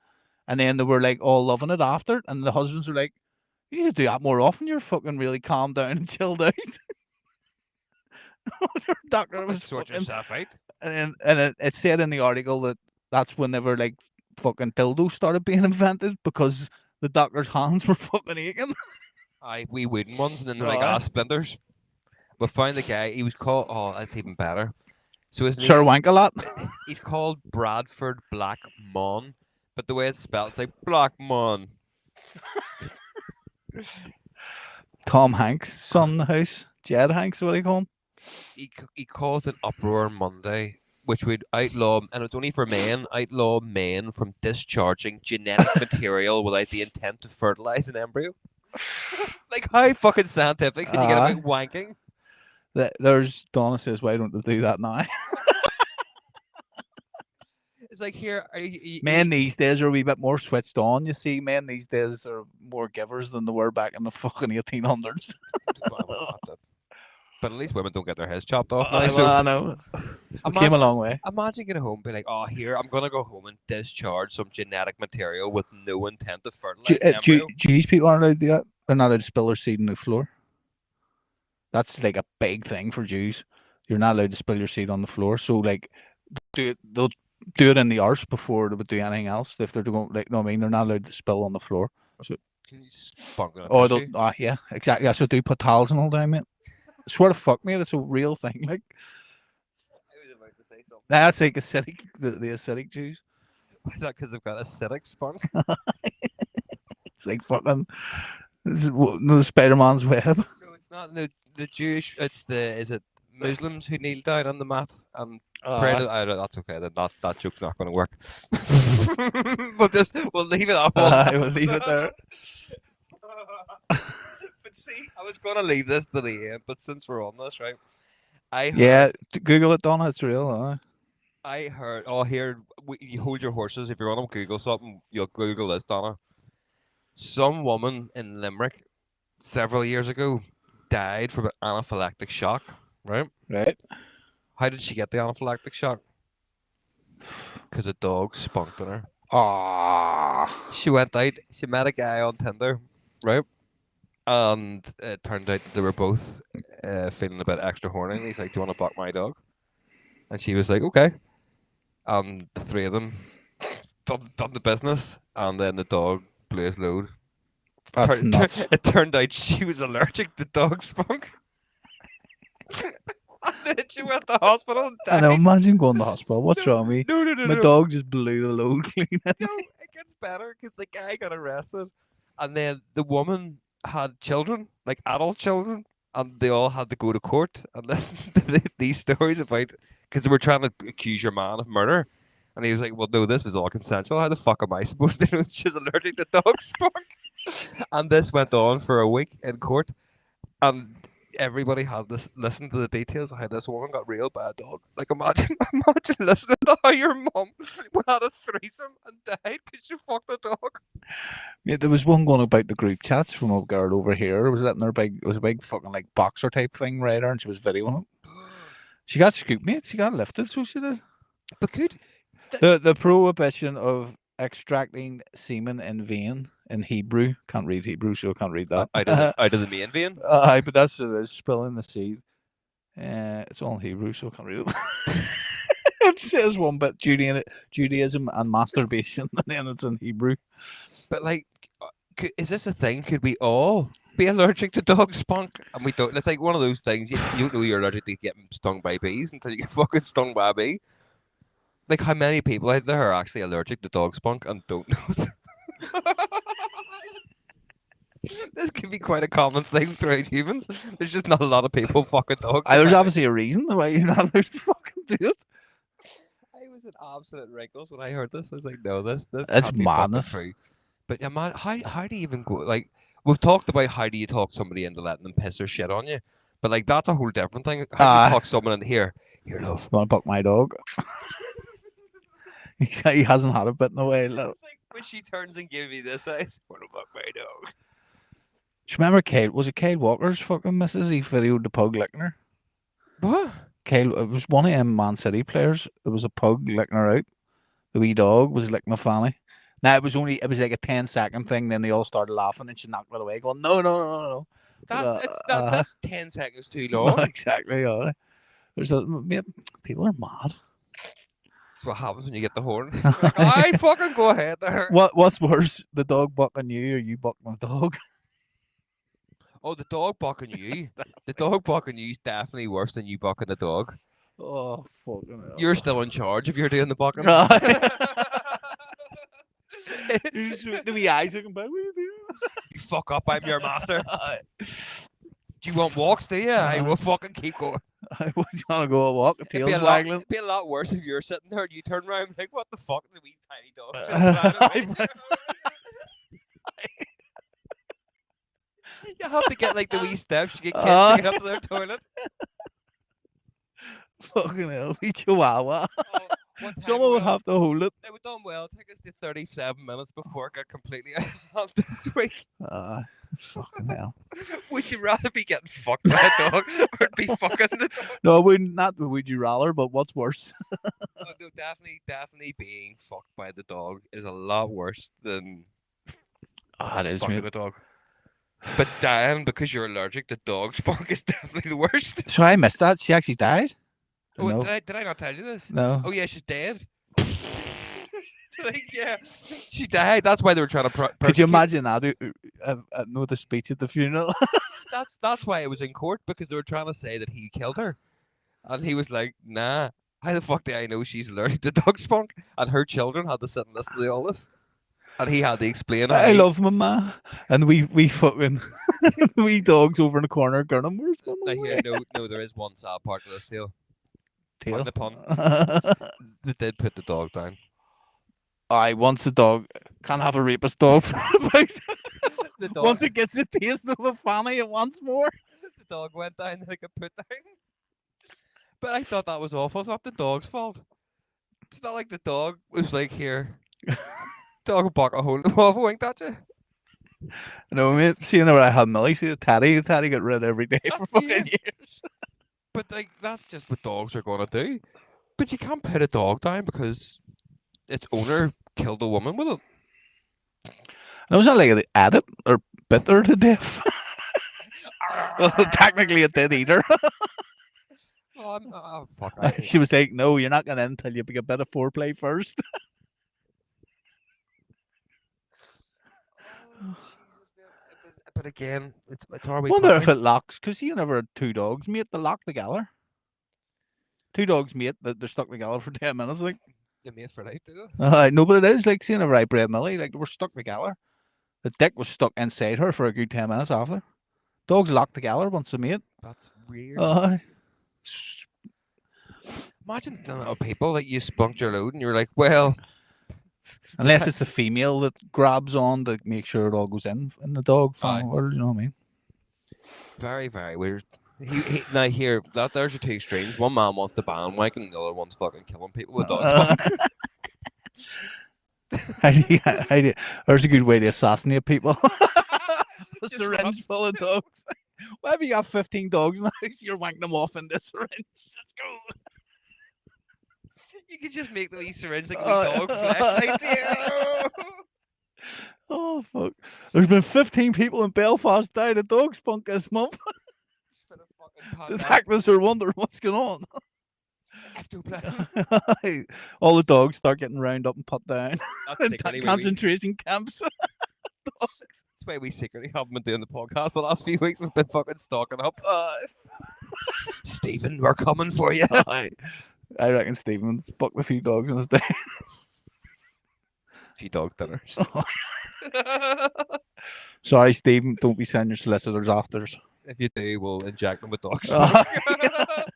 and then they were like all loving it after. And the husbands were like, "You need to do that more often. You're fucking really calmed down and chilled out." Your doctor was sort fucking, yourself out. and it said in the article that that's whenever like fucking dildos started being invented because the doctor's hands were fucking aching. Aye, wee wooden ones, and then they're like ass splinters. We found the guy. He was called. Oh, that's even better. So his Sir name, Wank-a-lot. he's called Bradford Black Mon, but the way it's spelled, it's like Black Mon. Tom Hanks' son in the house. Jed Hanks, what do you call him? He calls it Uproar Monday, which would outlaw, and it's only for men, outlaw men from discharging genetic material without the intent to fertilize an embryo. Like, how fucking scientific can you get about wanking? There's Donna says, why don't they do that now? It's like, here, men these days are a wee bit more switched on. You see, men these days are more givers than they were back in the fucking 1800s. But at least women don't get their heads chopped off now. I know. It came a long way. Imagine getting home and be like, oh, here, I'm going to go home and discharge some genetic material with no intent to fertilize the embryo. Jewish people aren't allowed to do that. They're not allowed to spill their seed on the floor. That's like a big thing for Jews. You're not allowed to spill your seed on the floor. So, like, they'll do it in the arse before they would do anything else. If they're going, like, no, I mean, they're not allowed to spill on the floor. So, can you spunk on oh, yeah, exactly. That's what do. Put towels and all down, mate. I swear to fuck, mate, it's a real thing. Like, I was about to say something. That's like acidic, the acidic Jews. Is that because they've got acidic spunk? It's like fucking the Spider-Man's web. No, it's not the Jewish. It's is it Muslims who kneel down on the mat and pray to? That's okay. Then that joke's not going to work. we'll leave it up. We'll leave it there. But see, I was going to leave this to the end, but since we're on this, right? Google it, Donna. It's real. I heard. Oh, here, you hold your horses. If you're on Google something, you'll Google this, Donna. Some woman in Limerick several years ago died from an anaphylactic shock. Right. Right. How did she get the anaphylactic shock? Because a dog spunked on her. Ah. She went out. She met a guy on Tinder. Right. And it turned out that they were both feeling a bit extra horny. And he's like, "Do you want to buck my dog?" And she was like, "Okay." And the three of them done the business. And then the dog blew his load. That's nuts. It turned out she was allergic to dog spunk. And then she went to hospital and died. I know, imagine going to the hospital. What's wrong with me? No. My dog just blew the load clean. No, it gets better because the guy got arrested. And then the woman had children, like adult children, and they all had to go to court and listen to these stories about, because they were trying to accuse your man of murder. And he was like, well, no, this was all consensual. How the fuck am I supposed to know she's allergic to dog spunk? And this went on for a week in court. And everybody had this listen to the details of how this woman got railed by a dog. Like, imagine listening to how your mum had a threesome and died because you fucked a dog. Yeah, there was one going about the group chats from a girl over here. It was a big fucking like boxer type thing right there, and she was videoing it. She got scooped, mate. She got lifted, so she did. But could the prohibition of extracting semen in vein in Hebrew. Can't read Hebrew, so I can't read that. Out of the main vein? But that's what it is, spilling the seed. It's all in Hebrew, so I can't read it. It says one bit Judaism and masturbation, and then it's in Hebrew. But like, is this a thing? Could we all be allergic to dog spunk? And we don't. It's like one of those things you don't know you're allergic to getting stung by bees until you get fucking stung by a bee. Like, how many people out there are actually allergic to dog spunk and don't know it? This could be quite a common thing throughout humans. There's just not a lot of people fucking dogs. There's obviously a reason why you're not allowed to fucking do it. I was in absolute wrinkles when I heard this. I was like, no, this That's can't be fucking madness. true. But yeah, man, how do you even go? Like, we've talked about how do you talk somebody into letting them piss or shit on you, but like that's a whole different thing. How do you talk someone in here, love? You want to fuck my dog? He hasn't had a bit in a while. It's like when she turns and gives me this eyes, want to fuck my dog? Do you remember Kyle? Was it Kyle Walker's fucking missus? He videoed the pug licking her. What? Kyle, it was one of them Man City players. It was a pug licking her out. The wee dog was licking a fanny. Now it was like a 10-second thing. Then they all started laughing, and she knocked it away, going, "No." That's 10 seconds too long. Exactly. Mate, people are mad. That's what happens when you get the horn. Like, I fucking go ahead there. What's worse, the dog bucking you or you bucking the dog? Oh, the dog bucking you. The dog bucking you is definitely worse than you bucking the dog. Oh, fucking hell. You're still in charge if you're doing the bucking. The wee eyes looking back. What are you doing? You fuck up, I'm your master. Do you want walks, do you? I will fucking keep going. I want you to go a walk, the tail's waggling. It'd be a lot worse if you're sitting there and you turn around and like, what the fuck? The wee tiny dog. You have to get like the wee steps. You get kids to get up to their toilet. Fucking hell, wee chihuahua. Someone would have to hold it. They were done well. Take us to 37 minutes before it got completely out of hand this week. Fucking hell. Would you rather be getting fucked by a dog or be fucking the dog? No, would you rather, but what's worse? No, definitely being fucked by the dog is a lot worse than it is, fucking mate. the dog. But dying because you're allergic to dog spunk is definitely the worst. So I missed that. She actually died? Oh, No. did I not tell you this? No. Oh yeah, she's dead. Like, yeah, she died. That's why they were trying to. Could you imagine that? No, the speech at the funeral. That's why it was in court, because they were trying to say that he killed her, and he was like, "Nah, how the fuck do I know she's allergic to dog spunk?" And her children had to sit and listen to all this, and he had to explain. I love my ma, and we fucking we dogs over in the corner, gurning. Where's my No, there is one sad part of this tale. tail? Pardon the pun. They did put the dog down. Once a dog can't have a rapist dog. The dog, Once it gets a taste of a fanny, it wants more. the dog went down like a put down. But I thought that was awful. It's not the dog's fault. It's not like the dog was like, here, dog will bark a hole in the wall if I winked at you. No, mate. Seeing where I had Millie, see the teddy got rid every day for fucking years. But like, that's just what dogs are gonna do. But you can't put a dog down because its owner killed a woman with it. And it was not like it ate it or bit her to death. Well, technically it did eat her. Oh, fuck. She was like, "No, you're not going in until you get a bit of foreplay first." But again, it's our I way. wonder if it locks, because you never had two dogs, mate, they lock together. Two dogs, mate, they're stuck together for 10 minutes, like. The mate for life, do they? No, but it is like seeing whenever I bred Millie, like they were stuck together. The dick was stuck inside her for a good 10 minutes after. Dogs lock together once they mate. That's weird. Imagine the little people that you spunked your load and you were like, well, unless it's the female that grabs on to make sure it all goes in the dog fan world, you know what I mean? Very, very weird. Now here, there's your two extremes. One man wants to ban wank and the other one's fucking killing people with dog spunk. There's a good way to assassinate people. A syringe full of dogs. Why have you got 15 dogs now? You're wanking them off in this syringe. Let's go. You could just make the wee syringe like a wee dog flashlight. Oh, fuck. There's been 15 people in Belfast died of dog spunk this month. Detectives are wondering what's going on. Ectoplasm. All the dogs start getting round up and put down That's in secretly why we. concentration camps. Dogs. That's why we secretly haven't been doing the podcast the last few weeks. We've been fucking stalking up. Stephen, we're coming for you. I reckon Stephen fucked a few dogs in his day. Few dog dinners. Sorry, Stephen. Don't be sending your solicitors after us. If you do, we'll inject them with dog Uh, smoke.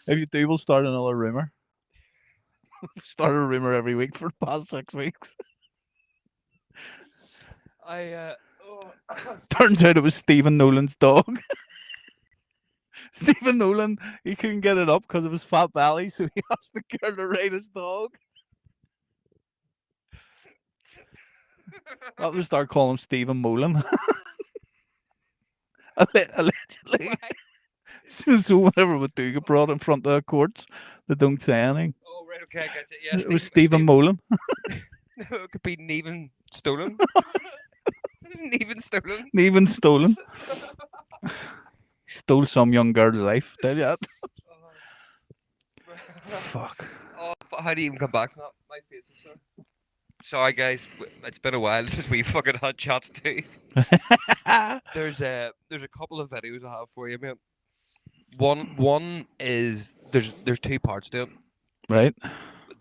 If you do, we'll start another rumor. Start a rumor every week for the past 6 weeks. Turns out it was Stephen Nolan's dog. Stephen Nolan, he couldn't get it up because of his fat belly, so he asked the girl to ride his dog. I'll just start calling him Stephen Nolan. Allegedly. So whenever we do get brought in front of the courts, they don't say anything. Oh, right, okay, I get you. Yeah, It was Stephen Nolan. No, it could be Neven Stolen. Neven Stolen. Even stolen. Stole some young girl's life. Tell you that. Fuck. Oh, how do you even come back from that? My face is sore. Sorry, guys. It's been a while since we fucking had chats too. There's a couple of videos I have for you, mate. One is there's two parts to it. Right.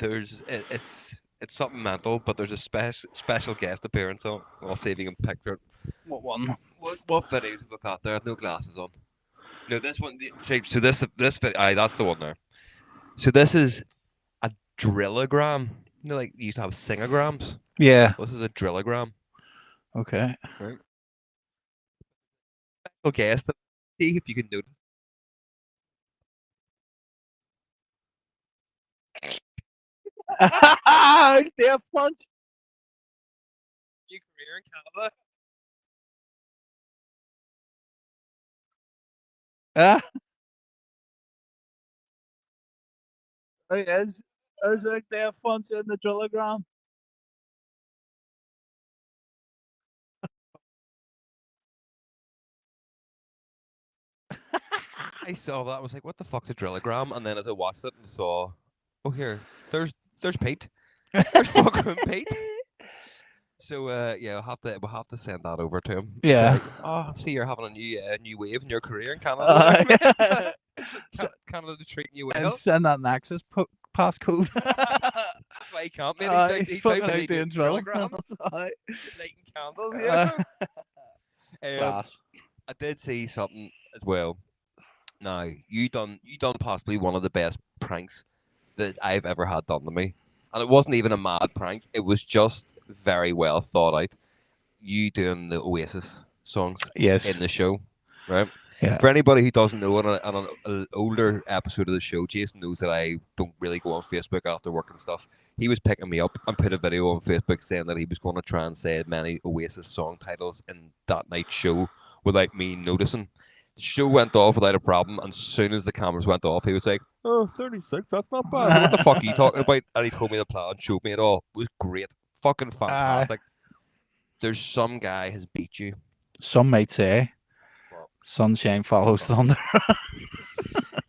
It's something mental, but there's a special guest appearance on. I'll see if you can picture it. What one? What videos have I got there? I have no glasses on. No, this one. So this video. Aye, that's the one there. So this is a drillogram. You know, like you used to have singograms. Yeah. This is a drillogram. Okay. Right. Okay, see if you can notice. Death punch. New career in Canada. There he is. There's a death punch in the drillogram. I saw that. I was like, "What the fuck's a drillogram?" And then as I watched it and saw, oh here, there's Pete. There's fucking Pete. So yeah, we'll have to send that over to him. Yeah. Like, oh, I see you're having a new wave in your career in Canada. Canada treating you well. And send that an access passcode. That's why he can't, mate. He's He's fucking out out doing drillograms, Aye. lighting candles. Yeah. Class. I did see something as well. Now you done possibly one of the best pranks that I've ever had done to me, and it wasn't even a mad prank. It was just very well thought out. You doing the Oasis songs Yes. in the show, right? Yeah. For anybody who doesn't know, on an older episode of the show, Jason knows that I don't really go on Facebook after work and stuff. He was picking me up and put a video on Facebook saying that he was going to try and say many Oasis song titles in that night's show without me noticing. The show went off without a problem, and as soon as the cameras went off, he was like, "Oh, 36, that's not bad. What the fuck are you talking about?" And he told me the plan, showed me it all. It was great. Fucking fantastic. There's some guy has beat you. Some might say, What? sunshine follows thunder.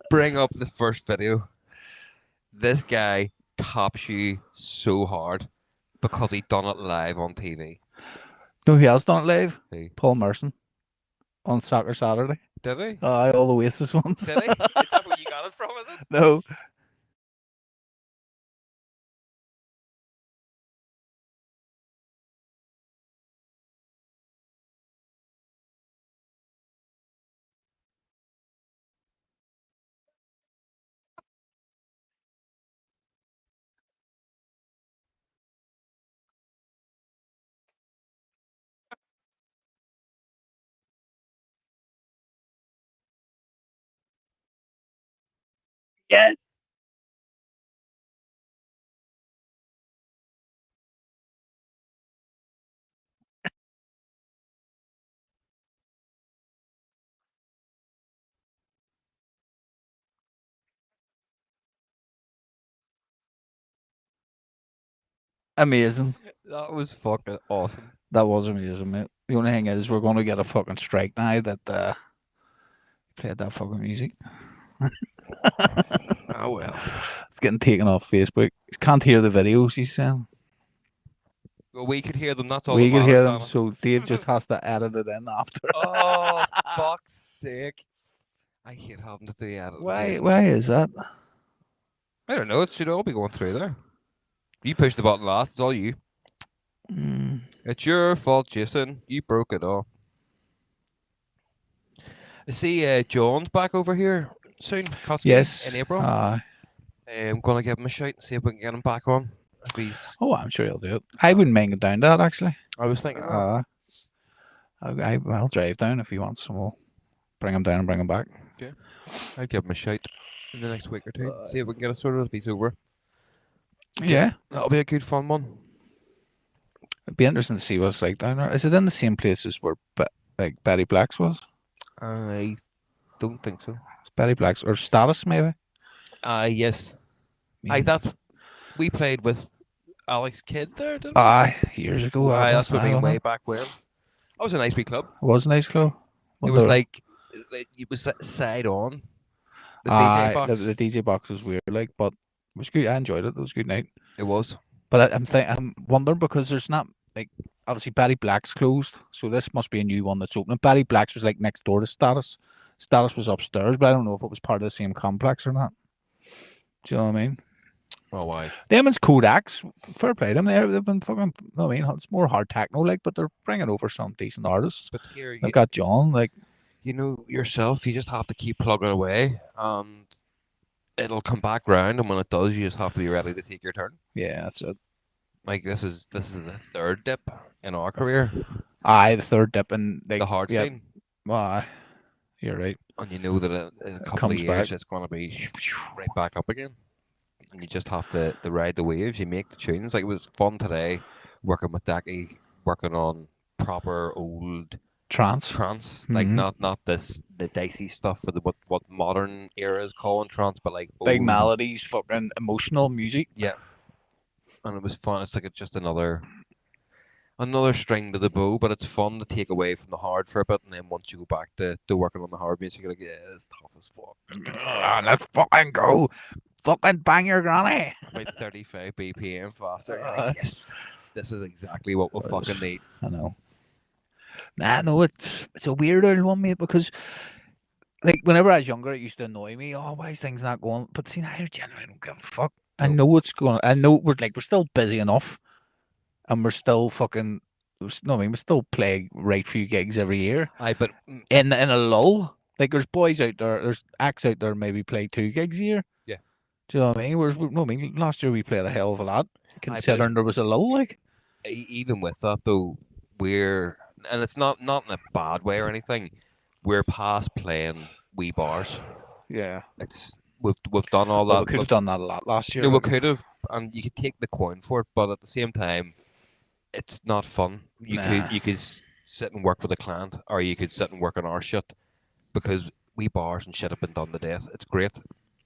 Bring up the first video. This guy tops you so hard because he done it live on TV. No, who else done it live? Who? Paul Merson on Soccer Saturday. Did he? All the Oasis ones. Did he? Is that where you got it from, is it? No. Yes. Amazing. That was fucking awesome. That was amazing, mate. The only thing is, we're going to get a fucking strike now that played that fucking music. Oh well. It's getting taken off Facebook. Can't hear the videos he's saying. Well, we could hear them. That's all We that can matters, hear them, Donna. so Dave just has to edit it in after. Oh, fuck's sake! I hate having to do edit. Why is that? I don't know. It should all be going through there. You pushed the button last. It's all you. Mm, It's your fault, Jason. You broke it all. I see John's back over here soon. Kotsky, yes. in April. I'm gonna give him a shout and see if we can get him back on. If he's, I'm sure he'll do it. I wouldn't mind going down to that actually. I was thinking that. I'll drive down if he wants, and we'll bring him down and bring him back. I'd give him a shout in the next week or two. See if we can get it sorted if he's over. Yeah, That'll be a good fun one. it'd be interesting to see what's like down there. Is it in the same places where like Betty Black's was? I don't think so. It's Betty Black's or Status maybe? Yes. Yeah. That we played with Alex Kidd there, didn't we? Years ago. That's what I mean, wasn't way it? back when. That was a nice wee club. It was a nice club. It was like it was side on. The DJ box. The DJ box was weird, like, but it was good. I enjoyed it. It was a good night. It was. But I'm wondering because there's not like obviously Betty Black's closed, so this must be a new one that's opening. Betty Black's was like next door to Status. Status was upstairs, but I don't know if it was part of the same complex or not. Do you know what I mean? Oh, why? Them and Kodak's, fair play to them. They've been fucking. I mean, it's more hard techno, like, but they're bringing over some decent artists. But here, They've got John, like, you know yourself. You just have to keep plugging away, and it'll come back round. And when it does, you just have to be ready to take your turn. yeah, that's it. Like this is the third dip in our career. The third dip in like, The hard yeah, scene. well, you're right. And you know that in a couple of comes years back. it's going to be right back up again. And you just have to ride the waves. You make the tunes. Like it was fun today working with Daki, working on proper old Trance. like Mhm. not the dicey stuff for what modern era is calling trance, but like Big old- melodies, fucking emotional music. Yeah. And it was fun. It's like it's just another string to the bow, but it's fun to take away from the hard for a bit, and then once you go back to working on the hard music, you're like, yeah, it's tough as fuck. Let's fucking go. Fucking bang your granny. About 35 BPM faster. You're Uh, like, yes, this is exactly what we fucking need. I know. No, it's a weird old one, mate, because like whenever I was younger, it used to annoy me. Oh, why is things not going? But see, now I genuinely don't give a fuck. I know what's going. I know we're still busy enough, and we're still fucking. No, I mean, we still play right few gigs every year. Aye, but In a lull, like there's boys out there, there's acts out there maybe play 2 gigs a year. Yeah. Do you know what I mean? Whereas, no, I mean, last year we played a hell of a lot, considering there was a lull. Like, even with that though, and it's not in a bad way or anything. We're past playing wee bars. yeah, It's we've done all that. well, we could have done that a lot last year. No, we like, could have, and you could take the coin for it, but at the same time, it's not fun. You could sit and work for the client, or you could sit and work on our shit, because we bars and shit have been done to death. It's great,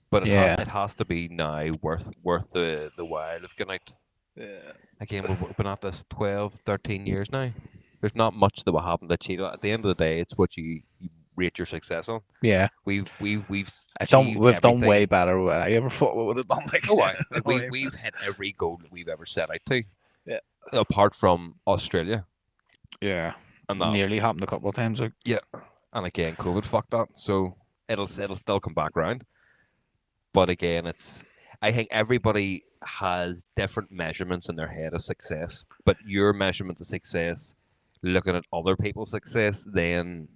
but it has to be now worth the while of getting out. Yeah. Again, we've been at this 12, 13 years now. There's not much that will happen to cheat. At the end of the day, it's what you rate your success on. Yeah. We've We've achieved done everything. way better than I ever thought we would have done. Like, Oh, aye. Like we've hit every goal that we've ever set out to. Yeah. Apart from Australia. yeah, And that. nearly happened a couple of times. Like, Yeah. And again, COVID fucked that. So it'll still come back round. But again, I think everybody has different measurements in their head of success. But your measurement of success, looking at other people's success, then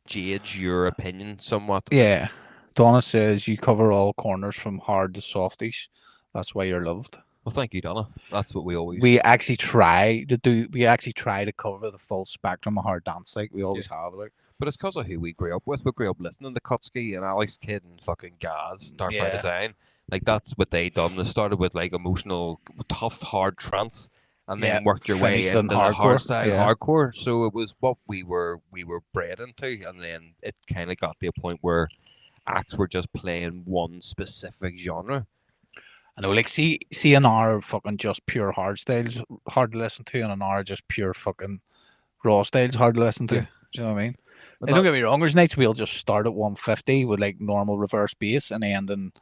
judge your opinion somewhat. yeah. Donna says you cover all corners from hard to softies. That's why you're loved. Well, thank you, Donna. That's what we always. We actually try to cover the full spectrum of hard dance. Like we always have. Like, But it's because of who we grew up with. We grew up listening to Kotsky and Alex Kidd and fucking Gaz, Dark by Yeah. Design. Like that's what they done. They started with like emotional, tough, hard trance, and then Yeah, worked your way finished into in the hardcore, hard style yeah. hardcore. So it was what we were bred into, and then it kind of got to a point where acts were just playing one specific genre. I know, like see an hour of fucking just pure hard styles hard to listen to, and an hour of just pure fucking raw styles hard to listen to. Yeah. Do you know what I mean? And And don't get me wrong. There's nights we'll just start at 150 with like normal reverse bass and end in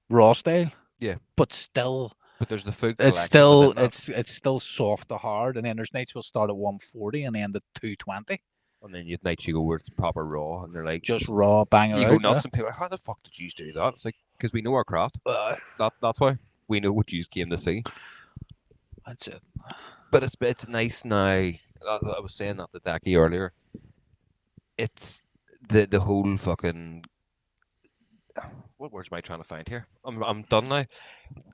Raw style. Yeah. But still, But there's the food it's collection still within that. it's still soft to hard, and then there's nights will start at 140 and end at 220. And then you nights you go where it's proper raw, and they're like, Just raw, bang it you go out. nuts, and people are like, how the fuck did you do that? It's like, because we know our craft. Yeah. That's why we know what you came to see. That's it. But it's nice now. I was saying that to Daki earlier. It's the whole fucking. What words am I trying to find here? I'm done now.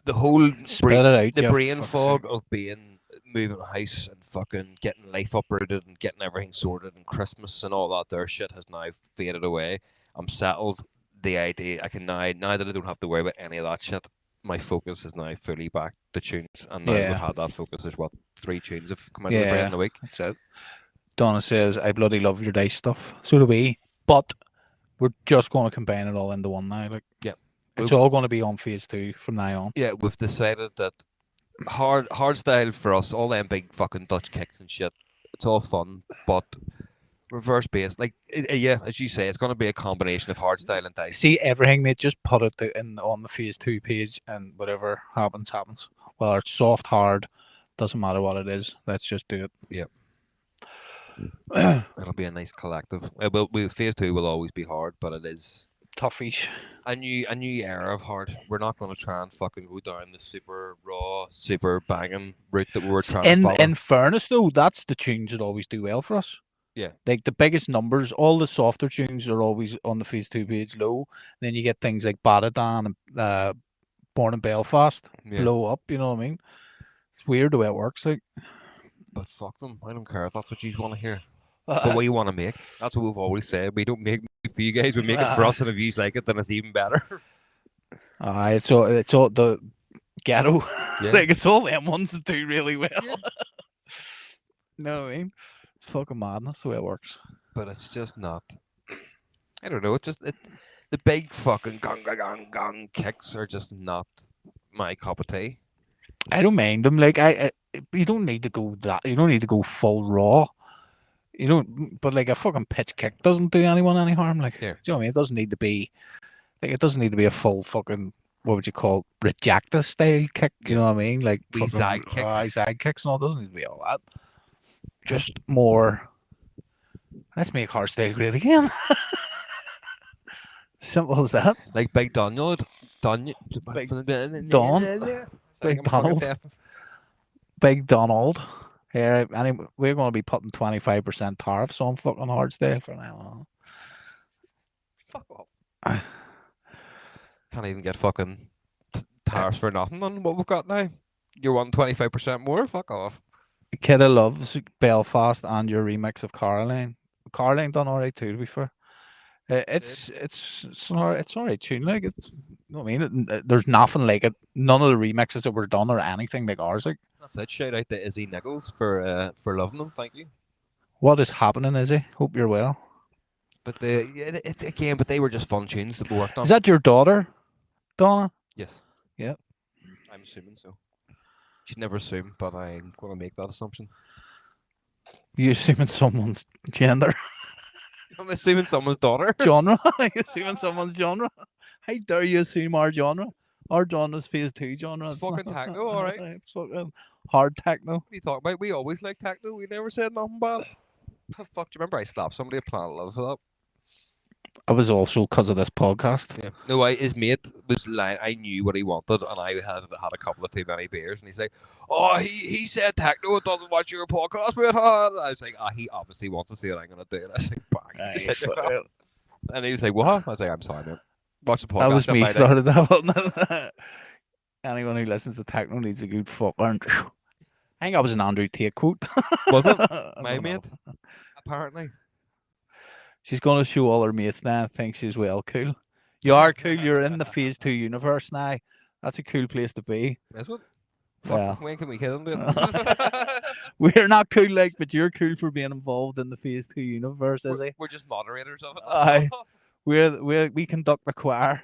The whole Spit it out. the you brain fuck's fog sake. of being moving a house and fucking getting life uprooted and getting everything sorted and Christmas and all that there shit has now faded away. I'm settled. The idea I can now that I don't have to worry about any of that shit. My focus is now fully back to tunes, and now we've Yeah. had that focus. There's what 3 tunes have come out of the brain Yeah. in a week. That's it. Donna says, I bloody love your dice stuff. So do we. But we're just going to combine it all into one now. Like, Yep. it's all going to be on phase 2 from now on. Yeah, we've decided that hard style for us, all them big fucking Dutch kicks and shit. It's all fun, but reverse bass, like yeah, as you say, it's going to be a combination of hard style and dice. See everything, mate. Just put it in on the phase 2 page, and whatever happens, happens. Whether it's soft, hard, doesn't matter what it is. Let's just do it. Yep. It'll be a nice collective. Phase 2 will always be hard, but it is Toughish. a new era of hard. We're not going to try and fucking go down the super raw, super banging route that we were trying to follow. In fairness, though, that's the tunes that always do well for us. Yeah. Like the biggest numbers, all the softer tunes are always on the phase 2 page low. Then you get things like Badadan and Born in Belfast blow up. You know what I mean? It's weird the way it works. Like, but fuck them. I don't care if that's what you want to hear. But what you want to make. That's what we've always said. We don't make it for you guys. We make it for us, and if you like it, then it's even better. it's all the ghetto. Yeah. Like it's all them ones that do really well. Yeah. No, I mean, it's fucking madness the way it works. But it's just not. I don't know. The big fucking gong kicks are just not my cup of tea. I don't mind them. Like you don't need to go that. You don't need to go full raw. You don't. But like a fucking pitch kick doesn't do anyone any harm. Like, Yeah. do you know what I mean? It doesn't need to be. Like, it doesn't need to be a full fucking. What would you call rejecta style kick? You know what I mean? Like Wee zag kicks. Zag kicks and all. It doesn't need to be all that. Just more. Let's make hardstyle great again. Simple as that. Like Big Donald. Big Donald. Big Donald. Here, we're going to be putting 25% tariffs on fucking hardstyle for now on. Fuck off. Can't even get fucking tariffs for nothing on what we've got now. You're wanting 25% more? Fuck off. Kidda loves Belfast and your remix of Caroline. Caroline done alright too, to be fair. It's alright tune. Like it's, you know what I mean? There's nothing like it. None of the remixes that were done are anything like ours. Like that's it. Shout out to Izzy Nichols for loving them. Thank you. What is happening, Izzy? Hope you're well. But it's again, but they were just fun tunes that we worked on. Is that your daughter, Donna? Yes. Yep. I'm assuming so. She'd never assume, but I'm going to make that assumption. You assuming someone's gender? I'm assuming someone's daughter. Genre? You assuming someone's genre? How dare you assume our genre? Our genre's phase 2 genre. It's fucking techno, alright. It's fucking hard techno. What are you talking about? We always like techno. We never said nothing bad. The fuck, do you remember I slapped somebody at Planet Love for that? I was also because of this podcast. Yeah. No, his mate was lying. I knew what he wanted, and I had a couple of too many beers, and he's like, "Oh, he said techno doesn't watch your podcast with her." And I was like, he obviously wants to see what I'm gonna do." And I was like, "Bang!" And he was like, "What?" I was like, "I'm sorry, man. Watch the podcast." That was me started that, wasn't it? Anyone who listens to techno needs a good fucking. I think that was an Andrew Tate quote. Was it? My mate? Apparently. She's going to show all her mates now and think she's well cool. You are cool. You're in the phase 2 universe now. That's a cool place to be. Is it? Well, when can we kill him? It? We're not cool, like, but you're cool for being involved in the phase 2 universe, is he? We're just moderators of it. Aye. We conduct the choir.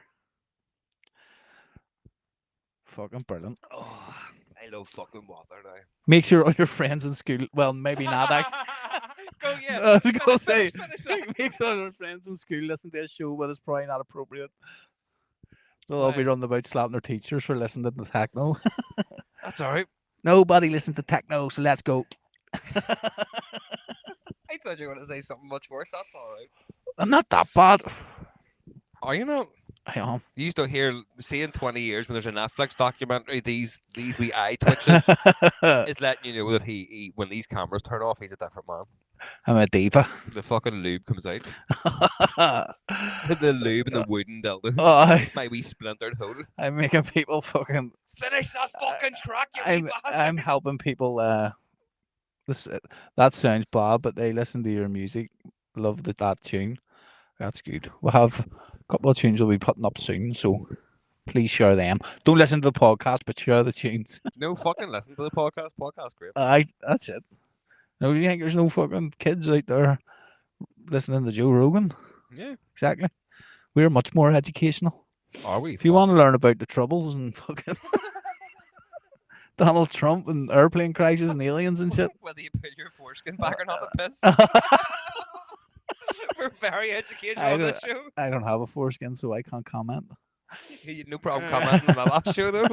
Fucking brilliant. Oh, I love fucking water now. Make sure all your friends in school. Well, maybe not actually. Go, yeah. I was going to say, finish. make sure all your friends in school listen to this show, but it's probably not appropriate. They'll all be running about slapping their teachers for listening to the techno. That's all right. Nobody listens to techno, so let's go. I thought you were going to say something much worse. That's all right. I'm not that bad. Oh, you know, I am. you used to hear, see in 20 years when there's a Netflix documentary, these wee eye twitches is letting you know that he when these cameras turn off, he's a different man. I'm a diva. The fucking lube comes out. The lube and the wooden dildos. My wee splintered hole. I'm making people fucking finish that fucking track, you I'm helping people. That sounds bad, but they listen to your music, love that tune. That's good. We'll have a couple of tunes we'll be putting up soon, so please share them. Don't listen to the podcast, but share the tunes. No fucking listen to the podcast. Podcast great. That's it. No, do you think there's no fucking kids out there listening to Joe Rogan? Yeah, exactly. We're much more educational. Are we? If you want to learn about the troubles and fucking Donald Trump and airplane crashes and aliens and shit. Whether you put your foreskin back or not, the piss. We're very educational on this show. I don't have a foreskin, so I can't comment. You had no problem commenting on the last show, though.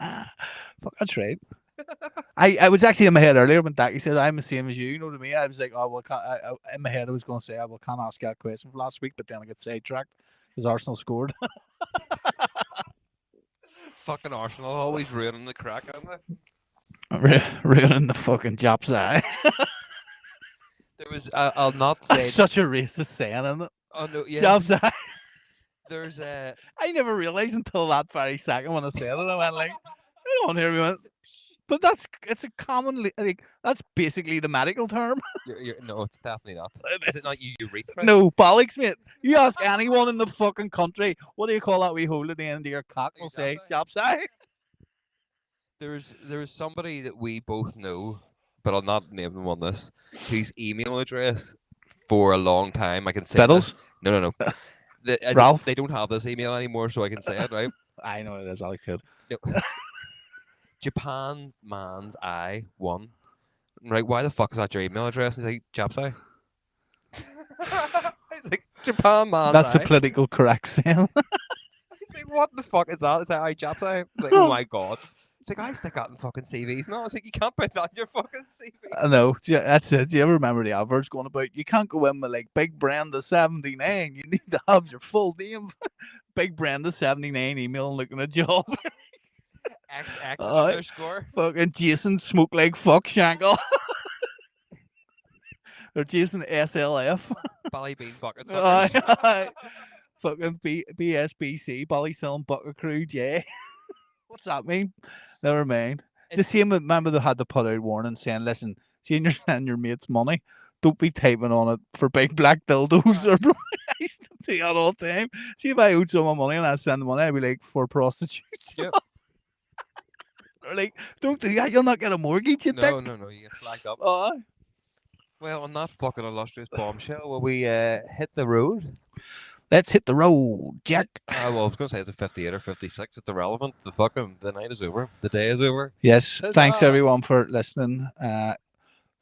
Fuck, that's right. I was actually in my head earlier when Daki said I'm the same as you. You know what I mean? I was like, oh well, in my head I was going to say, well, can't ask that question for last week, but then I got sidetracked because Arsenal scored. Fucking Arsenal always ruining the crack, aren't they? Ruining the fucking Jap's eye. There was, I'll not say. That's such a racist saying, isn't it? Oh no, yeah. Jap's eye. There's a. I never realized until that very second when I said it. I went like, I don't hear me. But it's a commonly like that's basically the medical term. No, it's definitely not. Is it not urethra? No, bollocks, mate. You ask anyone in the fucking country, what do you call that wee hole at the end of your cock? They'll say Jap's eye. There's somebody that we both know, but I'll not name them on this, whose email address for a long time I can say. Biddles? No. Ralph? They don't have this email anymore, so I can say it, right? I know it is. I could. No. Japan man's eye 1. Right, why the fuck is that your email address? And he's like, Jap's eye. He's like, Japan man's That's eye. a political correct saying. He's like, what the fuck is that? It's like, Jap's eye. He's like, oh my god. It's like, I stick that in fucking CVs. No, it's like, you can't put that in your fucking CV. I know. That's it. Do you ever remember the adverts going about, you can't go in with like Big Brenda 79. You need to have your full name. Big Brenda 79 email and looking at job. XX underscore. Fucking Jason Smoke Like Fuck Shankle. Or Jason SLF. Ballybean Bucket Fucking BSBC, Ballyselling Bucket Crew J. What's that mean? Never mind. It's the same. Remember they had to put out warning saying, listen, see you're sending your mates money, don't be typing on it for big black dildos. Or I used to see that all the time. See if I owed someone money and I send the money, I'd be like, for prostitutes. Yep. Or like, don't do that, you'll not get a mortgage, you think? No, you get flagged up. Well, on that fucking illustrious bombshell, will we hit the road? Let's hit the road, Jack. Well, I was going to say it's a 58 or 56. It's irrelevant. The night is over. The day is over. Yes. Thanks, everyone, for listening.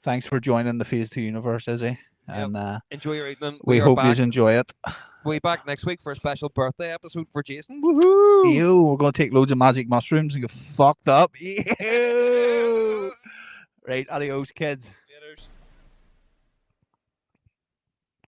Thanks for joining the Phase 2 universe, Izzy. And enjoy your evening. We hope you enjoy it. We'll be back next week for a special birthday episode for Jason. Woohoo! Ew, we're going to take loads of magic mushrooms and get fucked up. Ew. Right, adios, kids.